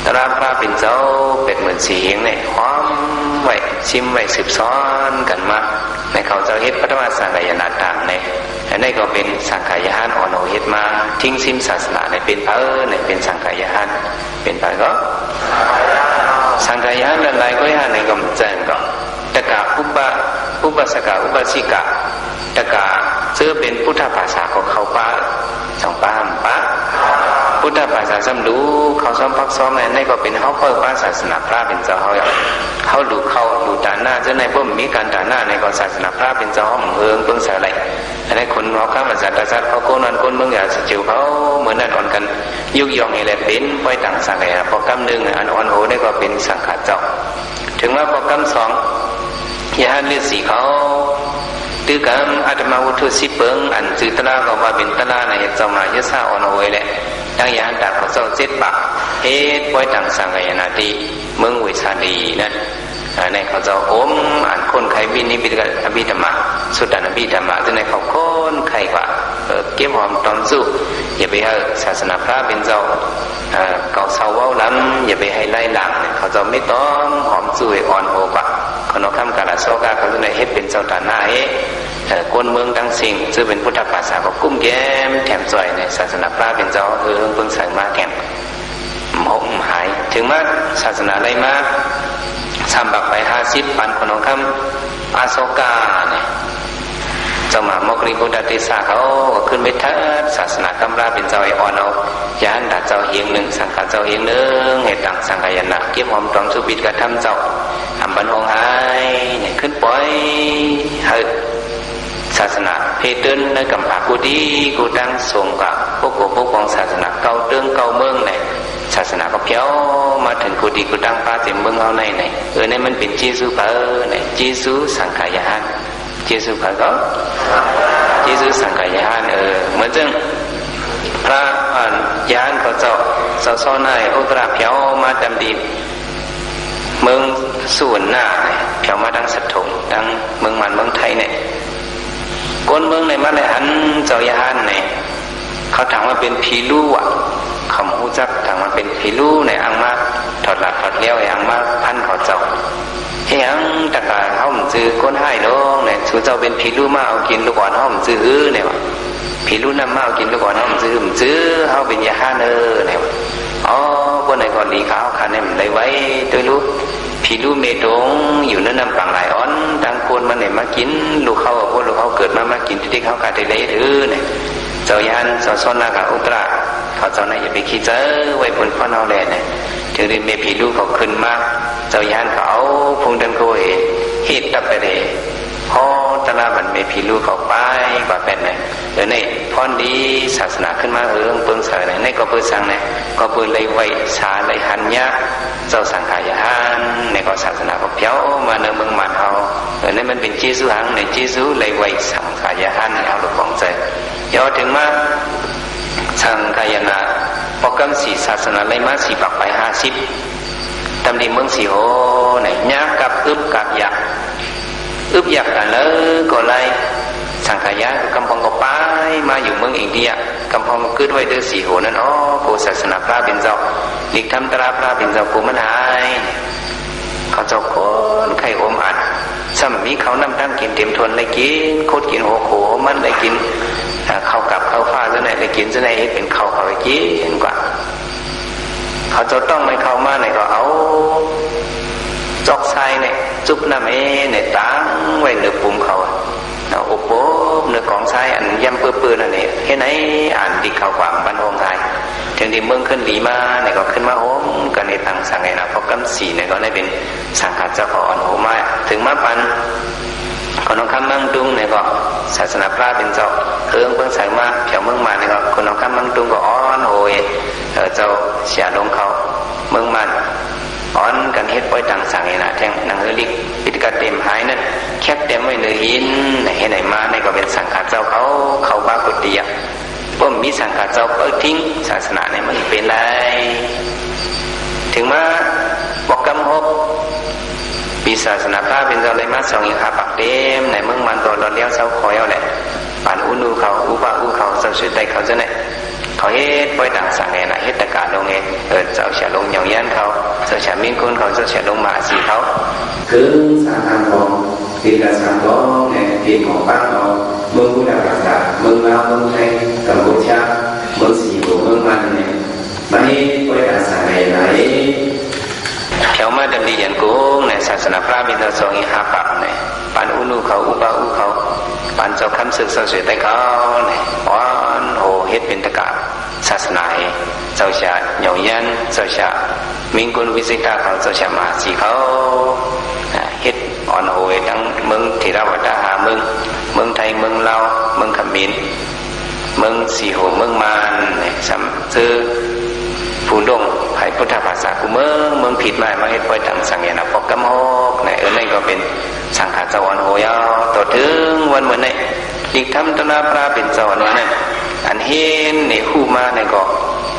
ตราพระเป็นเจ้าเป็นเหมือนสีเหงเนี่ยหอมไว้ชิมไว้สืบซ้อนกันมาในเขาเจ้าเฮ็ดพัฒนาสังขารนาต่างเนี่ยอันนี้ก็เป็นสังขารยานอ่อนโอเฮ็ดมาทิ้งซิมศาสนาเนี่ยเป็นเนี่ยเป็นสังขารยานเป็นไปก็สังขารยานอะไรก็ยานในก็มันแจ้งก็ตะกะอุปสกะอุปสิกะตะกะซื้อเป็นพุทธภาษาของเขาป้าสองป้าพุทธภาษาซ้ำดูเขาซ้อมพักซ้อมในก็เป็นเขาเปิดป้าศาสนาพระเป็นเจ้าเขาดูเขาดูตาหน้าเจ้าในพวกมีการตาหน้าในก็ศาสนาพระเป็นเจ้าห้องเฮืองเพิ่งเสียอะไรอันนี้คนเขาข้ามศาสนาเขาโกนนคนเมืองอยากจิ๋วเขาเหมือนนั่นอ่อนกันยุกยองอะไรเป็นปล่อยต่างสังขารโปรแกรมหนึ่งอันอ่อนโหนี่ก็เป็นสังขารเจ้าถึงว่าโปรแกรม2ยาเลือดสีเขาตือกรรมอาตมาวุฒิสิเปิงอันจือตลาก็ว่าเป็นตลาในเจ้ามาเยซ่าอ่อนโหยแหละตั้งยานดักเขาเจ้า7 บาทเฮ็ดปล่อยต่างสังขารนาทีเมืองวิชาดีนั่นในเขาเจ้าอ่านคนไขวินิบิดกับอภิธรรมะสุดานอภิธรรมะที่ในเขาคนไขกว่าเก็บหอมตอนสู้อย่าไปให้ศาสนาพระเป็นเจ้าเก่าเศร้าเว้าล้ำอย่าไปให้ไล่หลังเขาเจ้าไม่ต้องหอมสู้อ่อนโหกว่าคนเอาคำกาลาโซกาเขาจะได้เฮ็ดเป็นเจ้าตาหน้าคนเมืองทั้งสิ่งซึ่งเป็นพุทธภาษาก็กุ้มแก้มแถมจ่อยในศาสนาพระเป็นเจ้าเพิ่งใส่มาแถมหมหายถึงมาศาสนาอะไรมาสามบักไป50 ปันคนของคำอาโซกาเนี่ยเจ้ามามกริโกดาติสาเขาขึ้นไปทัดศาสนาคำราเป็นเจ้าอ่อนเอายานดัดเจ้าเฮียงหนึ่งสังฆาเจ้าเฮียงหนึ่งเหตุต่างสังขารนะเก็บหอมตรองสุบิดกระทำเจ้าทำบันหงหายเนี่ยขึ้นปล่อยให้ศาสนาเพเดินในกำปากูดีกูตั้งส่งกับพวกของศาสนาเก่าเติงเก่าเมืองเนี่ยศาสนาก็เพี้ยวมาถึงกูดีกูตั้งพาเต็มเมืองเอาในเนี่ยมันเป็นจีซูเปอร์เนี่ยจีซูสังขารยานจีซูเปอร์ก็จีซูสังขารยานเหมือนจึงพระยานเขาเจ้าซ้อนในอุตราเพี้ยวมาดำดินเมืองส่วนหน้าเนี่ยเพี้ยวมาดังสัตว์ถงดังเมืองมันเมืองไทยเนี่ยคนเมืองในมาเลยหันเจ้ายานเนี่ยเขาถามว่าเป็นผีลู่อ่ะคำหูจักถามว่าเป็นผีลู่ในอังมาถอดหลักถอดเลี้ยวไอ้อังมาพันเขาเจ้าเฮียงตะการเขาผมซื้อก้นให้น้องเนี่ยชูเจ้าเป็นผีลู่มาเอากินลูกอ่อนเขาผมซื้อเนี่ยผีลู่น้ำมาเอากินลูกอ่อนเขาผมซื้อเขาเป็นยาห้าเนี่ยคนไหนก่อนดีเขาคันเนี่ยมันได้ไว้ตัวลูกผีลู่เมตงอยู่นั่นนำปังหลายอ้อนทางคนมันเนี่ยมากินลูกเขาพวกลูกเขาเกิดมากินที่เขากาเตเลยถือเนี่ยเจ้ายานซ้อนนากาอุตรา เขาเจ้าไหนอย่าไปคิดเจอไว้บนพ่อเนาแลเนี่ยถึงได้เมผีลูกเขาขึ้นมาเจ้ายานเขาพงดันโกเฮ็ดตับไปเลยพอตลาบันเมผีลูกเขาไปกว่าเป็นเนี่ยเดี๋ยวนี้พรดีศาสนาขึ้นมาเปิงเสยเนี่ยก็เปิดสั่งเนี่ยก็เปิดเลยไว้ชาเลยหันยะเจ้าสังขายานในก็ศาสนาก็เพี้ยวมาเนื้อเมืองมันเขานี่มันเป็นจีซูหังในจีซูเลยไว้สังขายานเอาหลุดของใจย้อนถึงมาสังขายนาพอกำสีศาสนาเลยมาสีปักไป50ตำดีเมืองสีโหเนี่ยยากกับอึบกับอยากอึบอยากกันเลยก็เลยสังขายากำพองก็ไปมาอยู่เมืองอินเดียกำพองขึ้นไว้เดือสีโหนั่นอ๋อโกศาสนาพระเป็นเจ้าอีกทำตราพระเป็นเจ้ากูมันหายเขาเจ้าคนไข่อมอัดสมัยนี้เขานำตั้งกินเต็มทนเลยกินโคตรกินหัวโขมันเลยกินเข้ากับเข้าฟ้าจะไหนเลยกินจะไหนเป็นเข้าไปกินกว่าเขาจะต้องไม่เข้ามาไหนก็เอาจอกไส้เนี่ยจุบน้ำเนี่ยตั้งไว้เนื้อปุ่มเขาเอาอบโบเนื้อของไส้อันย่ำเปื้อนๆนั่นเองเห็นไหมอ่านดีข่าวความบันโฮงไทยถึงที่เมืองขึ้นหลีมาเนี่ยก็ขึ้นมาโฮมกันในทางสังไงนะเพราะกำสีเนี่ยก็ได้เป็นสังฆาเจ้าของอ่อนโฮมาถึงมาปันคนน้องคำมั่งดุงเนี่ยก็ศาสนาพระเป็นเจ้าเพิ่งใส่มาเผียวเมืองมันเนี่ยก็คนน้องคำมั่งดุงก็อ่อนโหยเจ้าเสียลงเขาเมืองมันอ่อนกันเฮ็ดปล่อยต่างสังไงนะแทงนางเฮลิกปิดกระเต็มหายนั่นแคบเต็มไว้เนื้อหินเห็นไหนมาเนี่ยก็เป็นสังฆาเจ้าเขาบ้ากุฏิอ่ะผมมีสังฆาเจ้าเปิดทิ้งศาสนาเนี่ยมันเป็นไรถึงมาบอกกำหกปีศาสนาพระเป็นเจ้าเลยมา2 อีก5 ปักเต็มในเมืองมันตัวเราเลี้ยวเสาคอยเอาแหละป่านอุนูเขาอุปะอุเขาเจ้าสุดใจเขาจะเนี่ยเขาเฮ็ดปล่อยต่างสังไงนะเฮ็ดตะการลงเองเจ้าเสียลงเหยายันเขาเจ้าเสียมิ่งคุณเขาเจ้าเสียลงมาสีเขาถึงสามทางของที่กระสังของเนี่ยที่ของบ้านเราเมืองพุทธศาสนาเมืองลาวเมืองไทยกัมพูชาเมืองสีหัวเมืองมันเนี่ยมาเฮ็ดปล่อยต่างสังไงไหนเขามาดำดียันกุ้งในศาสนาพระมีแต่2 อีก5 ปักเนี่ยปานอุนูเขาอุปะอุเขาปานเจ้าคำศึกเสวยแต่เขาเนี่ยอ่อนโหเฮ็ดเป็นตะกะศาสนาเจ้าชาเหยายันเจ้าชามิงกุลวิสิตาเขาเจ้าชามาสีเขาเฮ็ดอ่อนโหยทั้งเมืองธีรวัฏหาเมืองไทยเมืองลาวเมืองเขมรเมืองสีโหเมืองมานเนี่ยซ้ำซื้อผู้ดงให้พุทธภาษากูเมืองผิดมาเฮ็ดปล่อยต่างสังเกตนะพอกำหกเนี่ยนั่นก็เป็นสังฆาเจ้าอ่อนโหยต่อถึงวันเหมือนเนี่ยอีกทำตนาพระเป็นเจ้าวันนั้นอันเห็นในคู่มาเนี่ยก็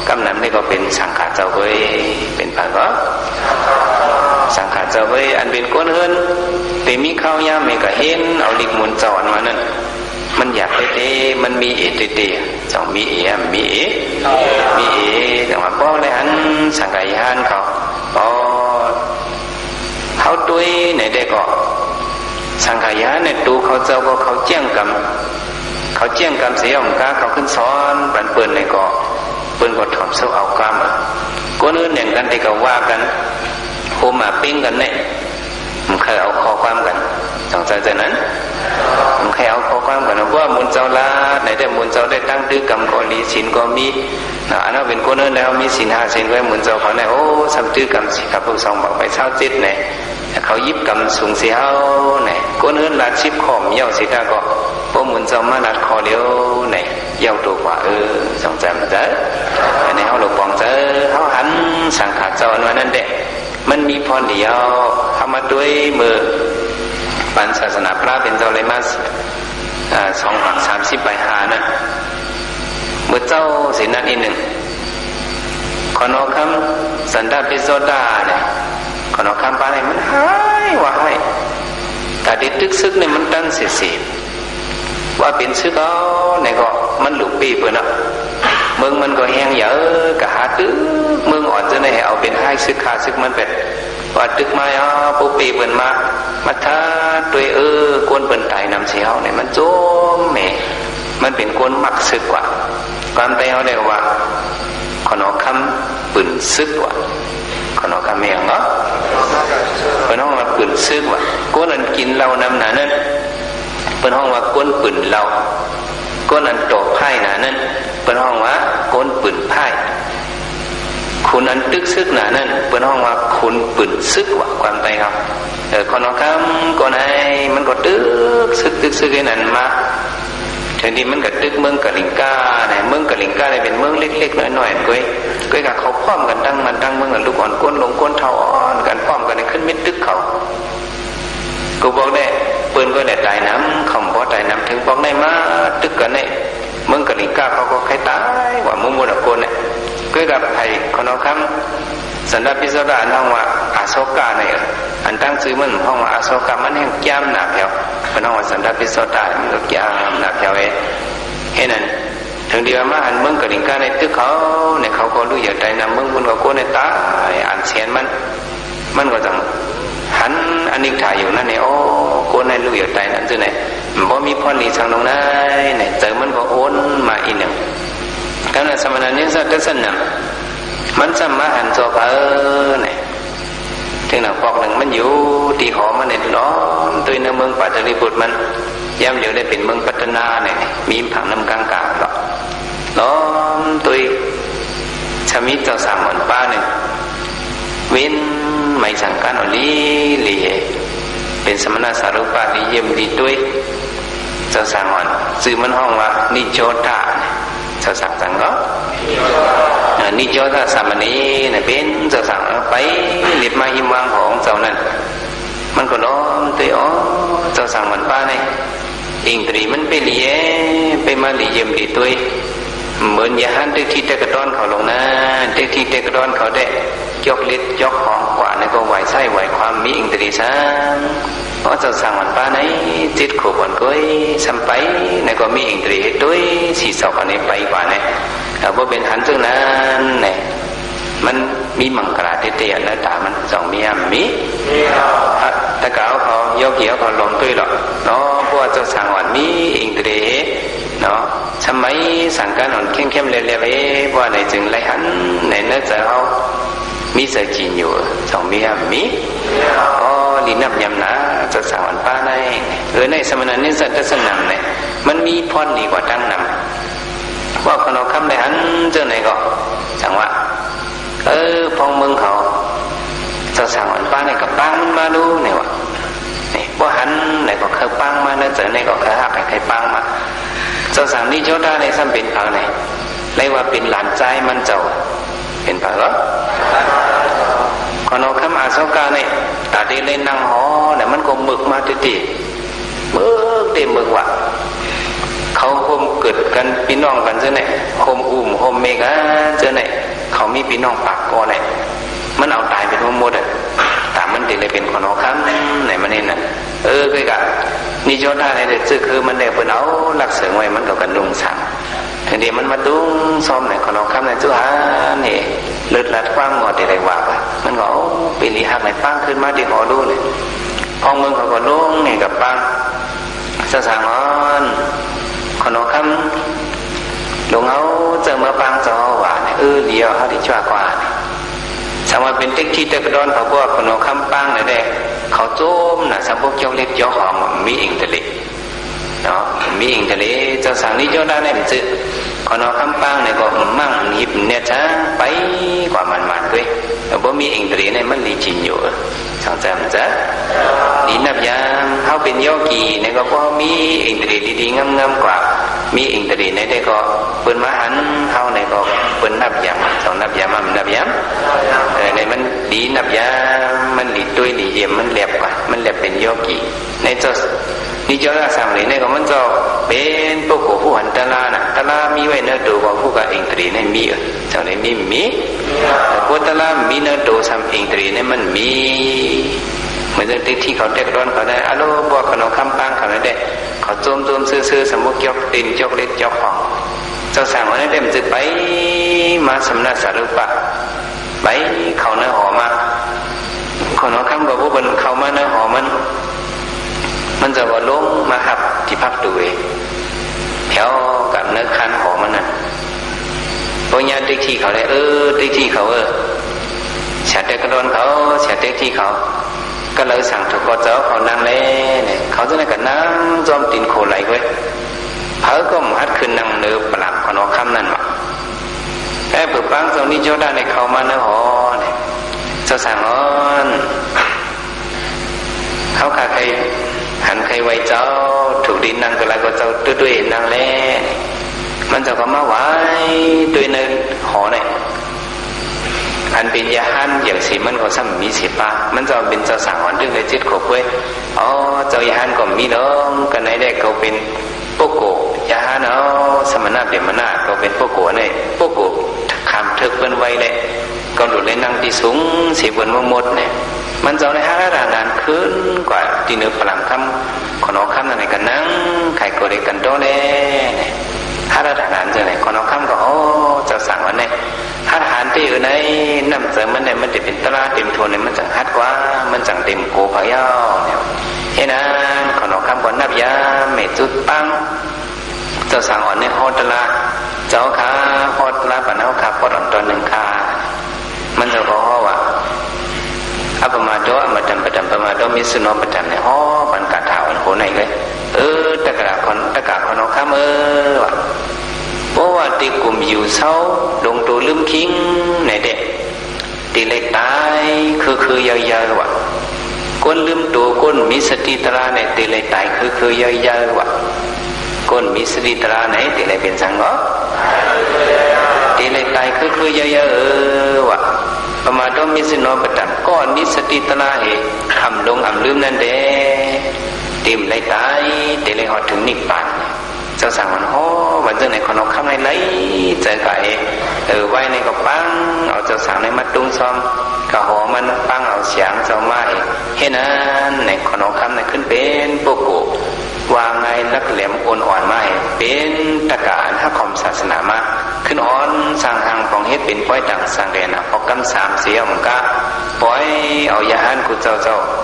กำนั้นนี่ก็เป็นสังฆาเจ้าเว้ยเป็นผ่านก็สังฆาเจ้าเว้ยอันเป็นก้นเฮินแต่มีข้าวยามก็เห็นเอาลิกมุนเจ้าอันมานั่นมันอยากไปเตมันมีเอเตสองมีเอแต่ว่าป้อเลยหันสังขายานเขาด้วยในเด็กก็สังขายานในตูเขาเจ้าก็เขาเจียงกำเสียของกาเขาขึ้นซ้อนปันเปิลในก็เปิลก็ถอดเสื้อเอากามคนอื่นอย่างกันที่เขาว่ากันโฮมาปิ้งกันเนี่ยมันเคยเอาข้อความกันสงสัยจากนั้นมันเคยเอาข้อความกันว่ามุนเจ้าลาไหนได้มุนเจ้าได้ตั้งตื้อกรรมก็ลีศีลก็มีอันนั้นเป็นคนอื่นแล้วมีศีล5 ศีลไว้มุนเจ้าเขาเนี่ยโอ้สัมตื้อกรรมสิกับพวก2 บอกไป27เนี่ยเขายิบกรรมสูงเสียวเนี่ยคนอื่นละ10 ข้อเยี่ยวสิได้ก็พวกมุนเจ้ามาลัดคอเดียวเนี่ยเยี่ยวตัวกว่าสงสัยมันเจออันนี้เขาหลบปองเจอเขาหันสังขารเจ้านั่นเด็กมันมีพรเดียวเข้ามาด้วยมือปันศาสนาพระเป็นเจ้าเลยมา2 ปัก 30 ใบหานะเมื่อเจ้าสินัดอีก1ขอนอคำสันดาปิโซดาเนี่ยขอนอคำปาเนี่ยมันหายว่าให้แต่ดิตึกซึกเนี่ยมันตั้งเสียว่าเป็นซึกเอาเนี่ยก็มันหลุดปีเปิดนะเมืองมันก็แห้งเยอะกะหาตึกเมืองอ่อนจะได้เอาเป็นให้ซึกขาซึกมันเป็ดว่าตึกไม้ปูปีเปิดมาท้าตัวกวนเปิดไตนำเสียวเนี่ยมันโจมแม่มันเป็นกวนมักซึกกว่าความใจเขาเรียกว่าขนมคำปืนซึกว่าขนมคำเมียงเนาะเป็นห้องว่าปืนซึกว่ากวนนั้นกินเหล้านำหนานั้นเป็นห้องว่ากวนปืนเหล้า ก้นอันโตไพ่หนานั่นเป็นห้องว่าก้นปืนไพ่คุณอันตึกซึกหนานั่นเป็นห้องว่าคุณปืนซึกว่าความใจครับคนน้องคำคนไหนมันก็ตึกซึกไอ้นั่นมาทีนี้มันก็ตึกเมืองกะลิงกาเนี่ยเมืองกะลิงกาเนี่ยเป็นเมืองเล็กๆน้อยๆก้อยกับเขาพร้อมกันตั้งเมืองกันลูกอ่อนก้นลงก้นเท่าอ่อนกันพร้อมกันขึ้นไม่ตึกเขากูบอกได้ปืนก็ได้ตายน้ำคำบอกตายน้ำถึงบอกได้มาตึกกันเนี่ยเมืองกะลิงกาเขาก็ใครตายว่ามุมมุดโกนเนี่ยก้อยกับไทยคนน้องคำสันดาพิสดารห้องว่าอาโศกาเนี่ยอันตั้งชื่อมันห้องว่าอาโศกามันแห่งแก้มหนาเพียวเป็นห้องว่าสันดาพิสดารมันก็แก้มหนาเพียวเห็นนั้นถึงเดียวมาอันเมืองกะลิงกาในตึกเขาเนี่ยเขาก็รู้อย่างใจนำเมืองบุญกับโกนในตายอ่านเสียนมันก็ต้องหันอันนี้ถ่ายอยู่นั่นเนี่ยโอ้โกนในรู้อย่างใจนั่นคือไหนบ่มีพรนี้ทางตรงนั้นเนี่ยเจอมันก็โอนมาอีกหนึ่งการนั้นสมณะนี้สัตว์สั้นน่ะมันสมาหันตัวเขาเนี่ยถึงหนังปอกหนึ่งมันอยู่ตีหอมันเนี่ยล้อมตัวในเมืองปัตตานีบุตรมันย่ำเดี๋ยวได้เป็นเมืองปัตตนาเนี่ยมีผังน้ำกลางกาบหรอกล้อมตัวชมิตเจ้าสามหอนป้าหนึ่งเว้นไม่สังการอลีลีเป็นสมณะสารุปาลีเยี่ยมดีด้วยเจ้าสามหอนซื้อมันห้องว่านิโจตาเจ้าสามสังก็นิโจตาสามณีเนี่ยเป็นเจ้าสามไปเล็บมาหิมวางของเจ้านั่นมันก็ล้อมตัวอ๋อเจ้าสามหอนป้าเนี่ยอิงตรีมันไปเลี้ยไปมาเลี้ยมดีตัวเหมือนยาหันเด็กที่เตกระดอนเขาลงนะเด็กที่เตกระดอนเขาได้ยกเล็ดยกของกว่านี่ก็ไหวไส้ไหวความมีอิงตรีซังเพราะเจ้าสั่งวันป้าไหนจิตขบวนก้อยซ้ำไปนี่ก็มีอิงตรีให้ด้วยสีสอกอันนี้ไปกว่านี่แต่ว่าเป็นหันซึ่งนั้นเนี่ยมันมีมังกรเตี้ยๆแล้วตามันสองมีอ่ะมีตะเกาเขายกเกี่ยวเขาลงด้วยหรอกเนาะเพราะว่าเจ้าสั่งวันมีอิงตรีเนาะทำไมสั่งการหอนเข้มๆเร็วๆเพราะในจึงไรหันในเนื้อเจ้ามีเสือจีนอยู่สองมีอ่ะมีอ๋อลีนับยำนะเจ้าสั่งวันป้าในในสมณะนี้สัตว์สนำเนี่ยมันมีพรดีกว่าตั้งนำว่าคนเราคำในหันเจ้าไหนก็สั่งว่าพองเมืองเขาเจ้าสั่งวันป้าในกับปังมันมาดูเนี่ยวะนี่ว่าหันไหนก็เคยปังมาเนื้อเจ้าไหนก็เคยหักใครปังมาเจ้าสั่งนี่เจ้าได้ในซ้ำเป็นเขาไหนเรียกว่าเป็นหลานใจมันเจ้าเป็นเปล่าเหรอคนเราคำอาสกาเนี่ยตาดีเล่นนั่งหอเนี่ยมันก็มึกมาติมึกเต็มมึกว่ะเขาคมเกิดกันพี่น้องกันเจ้าเนี่ยคมคมเมกะเจ้าเนี่ยเขามีพี่น้องปากกอเนี่ยมันเอาตายเป็นหมดอ่ะแต่มันติดเลยเป็นคนเราคำไหนมันนี่น่ะก็กะนี่เจ้าได้ในเด็กซื้อคือมันเด็กเป็นเอาหลักเสริมไว้มันก็กันดุงสั่งทีนี้มันมาดุงซ้อมไหนคนเราคำไหนจุฮานี่เลือดลัดกว้างหมดอะไรวะมันก็ปีนี้หักไหนปังขึ้นมาที่หอดูเลยพองเมืองเขาก็ลุงนี่กับปังสะสางอ่อนคนเราคำลุงเอาเจอมาปังจะหวานเดียวเขาที่ชั่วกว่าสามารถเป็นติ๊กที่ตะกระดอนเขาพวกคนเราคำปังเลยได้เขาโจมนะสามพวกเจ้าเล็กเจ้าหอมมีอิงทะเลเนาะมีอิงทะเลเจ้าสั่งนี้เจ้าได้เนี่ยมันจืดคนเราคำปังเนี่ยก็มั่งหิบเนี่ยช้าไปกว่ามันด้วยแต่พอมีอิงทะเลเนี่ยมันดีจริงอยู่สังเกตมันจะดีนับยามเขาเป็นโยกีเนี่ยก็พอมีอิงทะเลดีๆงามๆกว่ามีอิงทะเลเนี่ยได้ก็เปิดมาหันเขาเนี่ยก็เปิดนับยามสองนับยามมันนับยามในมันดีนับยามมันดีด้วยดีเยี่ยมมันแหลบกว่ามันแหลบเป็นโยกีในเจ้านี่เจ้าสามเหลี่ยมเนี่ยก็มันจะเป็นพวกผู้หันตะลาน่ะตะลามีไว้เนื้อตัวของผู้กับอิงตรีเนี่ยมีเจ้าเนี่ยมีแต่พวกตะลามีเนื้อตัวทำอิงตรีเนี่ยมันมีเหมือนที่เขาเด็กร้อนเขาได้อารมณ์พวกขนมคำปังเขาได้เขาโจมซื้อสมุกยกตินยกเล็กยกของเจ้าสั่งวันนี้เต็มจึกไปมาสำนักสารุปะไปเขาเนื้อหอมาขนมคำกับผู้บนเขามาเนื้อหอมันจะว่าล้มมาหับที่พักตัวเองแถวกับเนื้อคันหอมันน่ะพวกญาติที่เขาเลยที่เขาเสียเด็กกระโดนเขาเสียเด็กที่เขาก็เลยสั่งถูกกอเจ้าเขานั่งเลยเนี่ยเขาจะนั่งกับน้ำจอมตีนโคไหลไว้เผาก็หัดขึ้น นี่เจ้าได้ในเขามาเนื้อหอเนี่ยเจ้าสั่งอ่อนเขาขาใครหันใครไว้เจ้าถูกดินนั่งก็แล้วก็เจ้าด้วยนั่งแล่มันจะก็มาไว้ด้วยในหอเนี่ยอันเป็นยาหันอย่างสีมันก็ซ้ำมีสิบปะมันจะเป็นเจ้าสั่งอ่อนดึงในจิตขบเว้ยอ๋อเจ้ายาหันก็มีน้องกันไหนได้เขาเป็นโปโกยาหันเอาสมณะเดมนาเขาเป็นโปโกเนี่ยโปโกคำเถิกเป็นไว้เลยก็หลุดเลยนั่งที่สูงสีบนหมดเนี่ยมันจะใน5 ระดับขึ้นกว่าที่เนื้อพลังคำขนมคำนั่นกันนั่งไข่โกเรกันโตเน่5 ระดับนั้นจะไหนขนมคำก็โอ้เจ้าสั่งวันเนี่ยอาหารที่อยู่ในน้ำเสริมมันเนี่ยมันจะเป็นตลาดเต็มทวนเนี่ยมันจังฮัดกว่ามันจังเต็มโกพายาวเนี่ยเห็นนั้นขนมคำก่อนนับยาเมจุดปังเจ้าสั่งอ่อนในฮอตลาเจ้าขาฮอตลาปนเอาขาปอดอ่อนตอนหนึ่งขามันจะก็ว่าอัปมาโดอัปมาดัมปดัมปมาโดมิสุโนปดัมเนี่ยฮอปันกาถาวโหไหนเลยตะกะขนมคำว่ะเพราะว่าตีกลุ่มอยู่เศร้าลงตัวลืมคิงไหนเด็กตีเล็กตายคือยาวๆว่ะก้นลืมตัวก้นมีสติตราเนี่ยตีเล็กตายคือยาวๆว่ะก้นมีสติตราไหนตีเล็กเป็นสังก็ตีเล็กตายคือยาวๆว่ะประมาณต้องมีสนอประดับก้อนมีสติตราเหทำลงอ่ำลืมนั่นเด้ตีมเล็กตายตีเล็กหอดถึงนิพพานเจ้าสั่งมันโอ้วันเจ้าไหนขนมข้ามในไหลเจอไก่ไว้ในกระปังเอาเจ้าสั่งในมัดตุ้งซ้อมกระหอมันปังเอาเสียงเจ้าไม้เห็นนั้นในขนมข้ามในขึ้นเป็นปุกกุวางไงนักแหลมอ่อนไม้เป็นตะการถ้าคอมศาสนามาขึ้นอ่อนสร้างทางของเฮ็ดเป็นป้อยดังสร้างเรียนพอกำ3 เสียมันก็ปล่อยเอายาหันกูเจ้า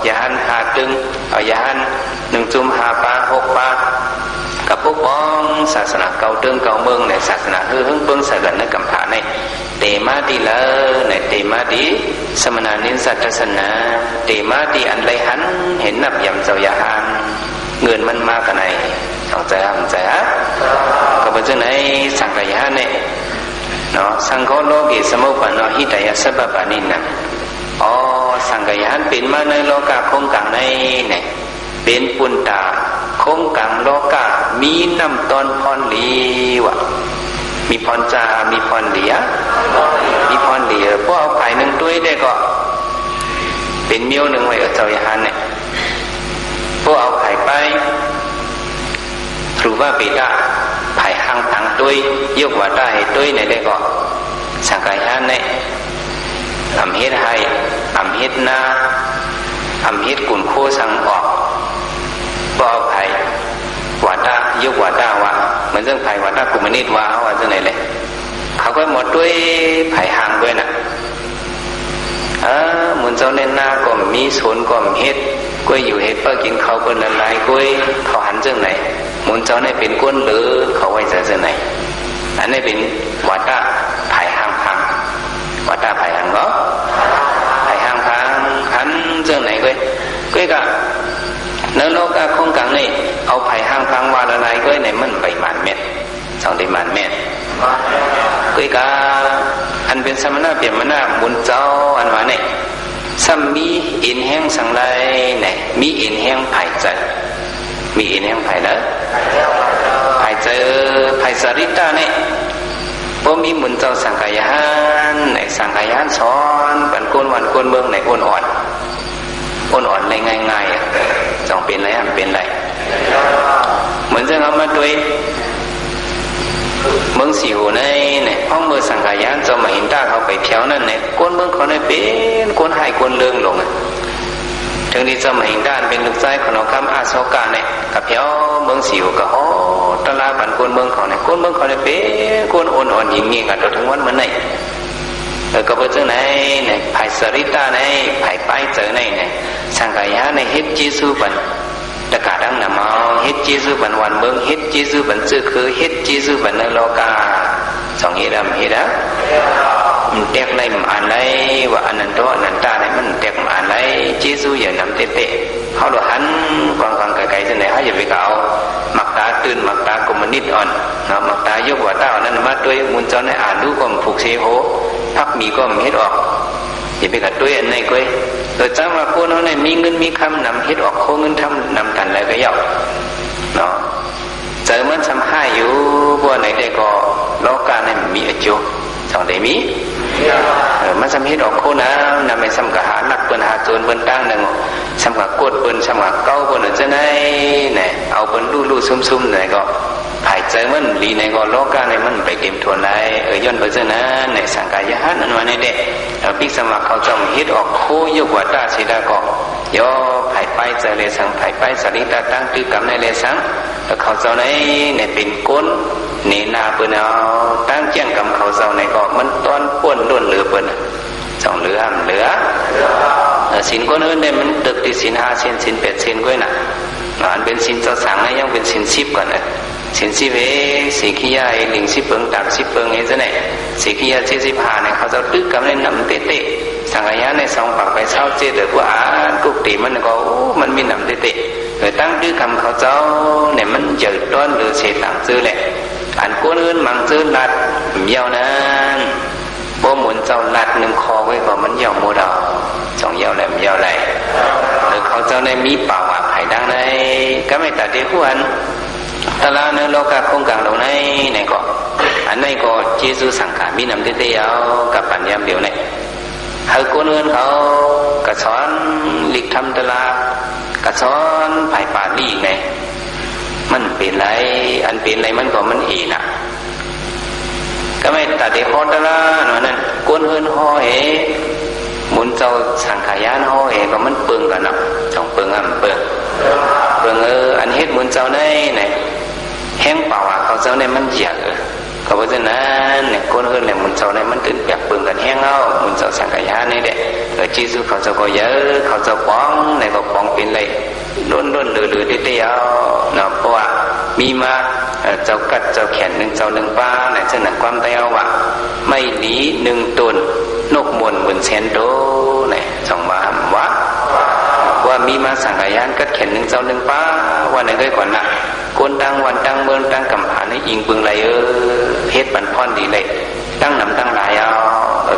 ยาหัน5 ตึงเอายาหัน1 จุ่ม5 ปา 6 ปากับพวกบ้องศาสนาเก่าเติงเก่าเมืองในศาสนาฮึ่งเบิ้งสกันในกัมพาในเตมาดีละในเตมาดีสมณนินสัตสนาเตมาดีอันไรหันเห็นนับยำเจ้ายาหันเงินมันมากกันไหนเอาใจฮะก็เป็นจังไหนสังขยาเนี่ยเนาะสังโฆโลกิสมุปปโนหิตายะสัพพะนินะอ๋อสังขยาเป็นมาในโลกาคงกังในเนี่ยเป็นปุณตาคงกังโลกามีน้ำตอนพรลีวะมีพรจามีพรเหลียมีพรเหลียพวกเอาไผ่1 ตุ้ยได้ก็เป็นเมียว1ไว้เจ้ายาหันเนี่ยพวกเอาไผ่ไปหรือว่าปิดาไผ่ห้างตังตุ้ยยกว่าได้ตุ้ยเนี่ยได้ก็สังขยาเนี่ยอำเฮ็ดให้อำเฮ็ดนาอำเฮ็ดกุนโคสังออกก็เอาไผ่วาดายุกวาดาวะเหมือนเรื่องไผ่วาดากุมนิตวะว่าจังไหนเลยเขาก็หมดด้วยไผ่หางด้วยนะเหมือนเจ้าเน้นหน้าก็มีสวนก็เฮ็ดกล้วยอยู่เฮ็ดเพื่อกินเขาก็ละลายกล้วยเขาหันจังไหนเหมือนเจ้าในเป็นก้นหรือเขาไว้จังไหนอันนี้เป็นวาดาไผ่หางพังวาดาไผ่หางก็ไผ่หางพังหันจังไหนกล้วยก็ในโลกาคงกังนี่เอาไผ่ห้างพังวาละลายก็ในมันไปหมันเม็ดสองได้หมันเม็ดก็อีกาอันเป็นสมณะเปลี่ยนมณะบุญเจ้าอันว่าเนี่ยซ้ำมีอินแห้งสังไรเนี่ยมีอินแห้งไผ่ใจมีอินแห้งไผ่แล้วไผ่ใจไผ่สริตาเนี่ยพอมีบุญเจ้าสังขยานในสังขยานสอนบันโกนวันโกนเมืองในอ่อนเลยง่ายๆจงเป็นไรเป็นไรเหมือนจะเอามาด้วยเมืองสิวในเนี่ยห้องเมืองสังขยานจะมาเห็นตาเขาไปเที่ยวนั่นเนี่ยก้นเมืองเขาเนี่ยเป็นก้นหายก้นเลื่องลงถึงที่จะมาเห็นด้านเป็นลูกชายของเราคำอาโศกาเนี่ยกับเที่ยวเมืองสิวก็โอ้ตลาดบันก้นเมืองเขาเนี่ยก้นเมืองเขาเนี่ยเป็นก้นอ่อนๆยิ่งๆกันจนถึงวันเมื่อไหร่ก็เป็นจังไหนเนี่ยไผ่สริตาเนี่ยไผ่ป้ายเจอเนี่ยสังขยาในเฮ็ดจีซูบันตะกาดังนำเอาเฮ็ดจีซูบันวันเมืองเฮ็ดจีซูบันชื่อคือเฮ็ดจีซูบันในโลกาสองเฮ็ดมันแตกในมันอันไรว่าอนันโตอนันตาในมันแตกมันอันไรจีซูอย่างนำเตะเขาหลหันกวางไกลๆจังไหนเขาอย่าไปเก่าหมักตาตื่นหมักตากลมนิดอ่อนเนาะหมักตายกว่าตาอันนั้นมาด้วยมุนเจ้าในอ่านดูความผูกเสโห พักมีก็ไม่เฮ็ดออกอย่าไปกัดด้วยอันไหนก้อยแต่จังว่าคนเขาเนี่ยมีเงินมีคำนำเฮ็ดออกโคเงินทำนำกันอะไรก็ยาวเนาะเจอมันทำให้อยู่บัวไหนได้ก็โลกาเนี่ยมีอายุสองได้มีมันทำให้ดอกโคนะนำไปสำกับหาหนักเปิ้นหาโจรเปิ้นตั้งหนึ่งสำกับกดเปิ้นสำกับเก้าเปิ้นจะไหนเนี่ยเอาเปิ้นลู่ซุ่มๆเนี่ยก็หายใจมันดีในก็โลกาในมันไปเก็บทวนไรย้อนไปเจอนะในสังกายะนั่นวันนี้เด็กพิสมัครเขาจอมฮิตออกโคยกว่าตาสีดาก็ย่อหายไปเจอเลยสังหายไปสริตาตั้งตื้อกำในเลยสังเขาเจ้าในเป็นก้นเนนาเปิ้นเอาตั้งเจียงกำเขาเจ้าในก็มันตอนป้วนล้วนเหลือเปิ้นสองเหลือสินก้นอื่นเนี่ยมันตึกที่สิน5 เซนสิน8 เซนก้อยน่ะอันเป็นสินเจ้าสังนะยังเป็นสิน10ก่อนนะสิน10เอสีขี้ยาเอลิง10เปิงตาม10เปิงเอจะไหนสีขี้ยา75เนี่ยเขาเจ้าตึกกำในหนำเตะสังขยาใน2ปากไปเช่าเจเดือว่ากุกตีมันก็มันมีหนำเตะngười tăng tư cầm khẩu cháu này mình giờ đoán được sẽ tặng dư lệ anh cố hơn mang dư lạt nhiều nè bố muốn cháu lạt nâng kho với có mình giàu mua đầu trong giàu lại từ khẩu cháu này mi bảo hòa phải đăng này các mày ta đi của anh ta là nơi lo cả không càng đầu này có anh này có chia du sẵn cả mi nằm tê tê áo cả bản giam điều này hơi cố hơnเขาcả xóa lịch thăm ta làกระซ้อนภายป่าดีไงมันเป็นไรอันเป็นไรมันก็มันอีน่ะก็ไม่ตัดเด็กฮอดละหน่อยนั่นก้นเฮินห่อเหมุนเจ้าสังขายานห่อเหก็มันเปิงกันเนาะสองเปิงเปิงอันเฮ็ดมุนเจ้าได้ไหนแห้งเปล่าเขาเจ้าได้มันเยอะก็เพราะฉะนั้นเนี่ยก้นเฮินเนี่ยมุนเจ้าได้มันตื่นแบบเปิงกันแห้งเอามุนเจ้าสังขายานนี่แหละจีสุเขาเจ้าก็เยอะเขาเจ้าป้องในก็ป้องเป็นเลยล้นหรือเดียวเนาะเพราะว่ามีมาเจ้ากัดเจ้าแขนหนึ่งเจ้าหนึ่งป้าในเช่นนั้นความเดียวว่าไม่หนีหนึ่งตนนกมวนบนเซนโตเนี่ยสองมาว่ามีมาสังขยานกัดแขนหนึ่งเจ้าหนึ่งป้าว่าในเคยก่อนนะคนตั้งวันตั้งเมืองตั้งกำผาในอิงปึงไรเพชรปันพรดีเลยตั้งนำตั้งหลายเอา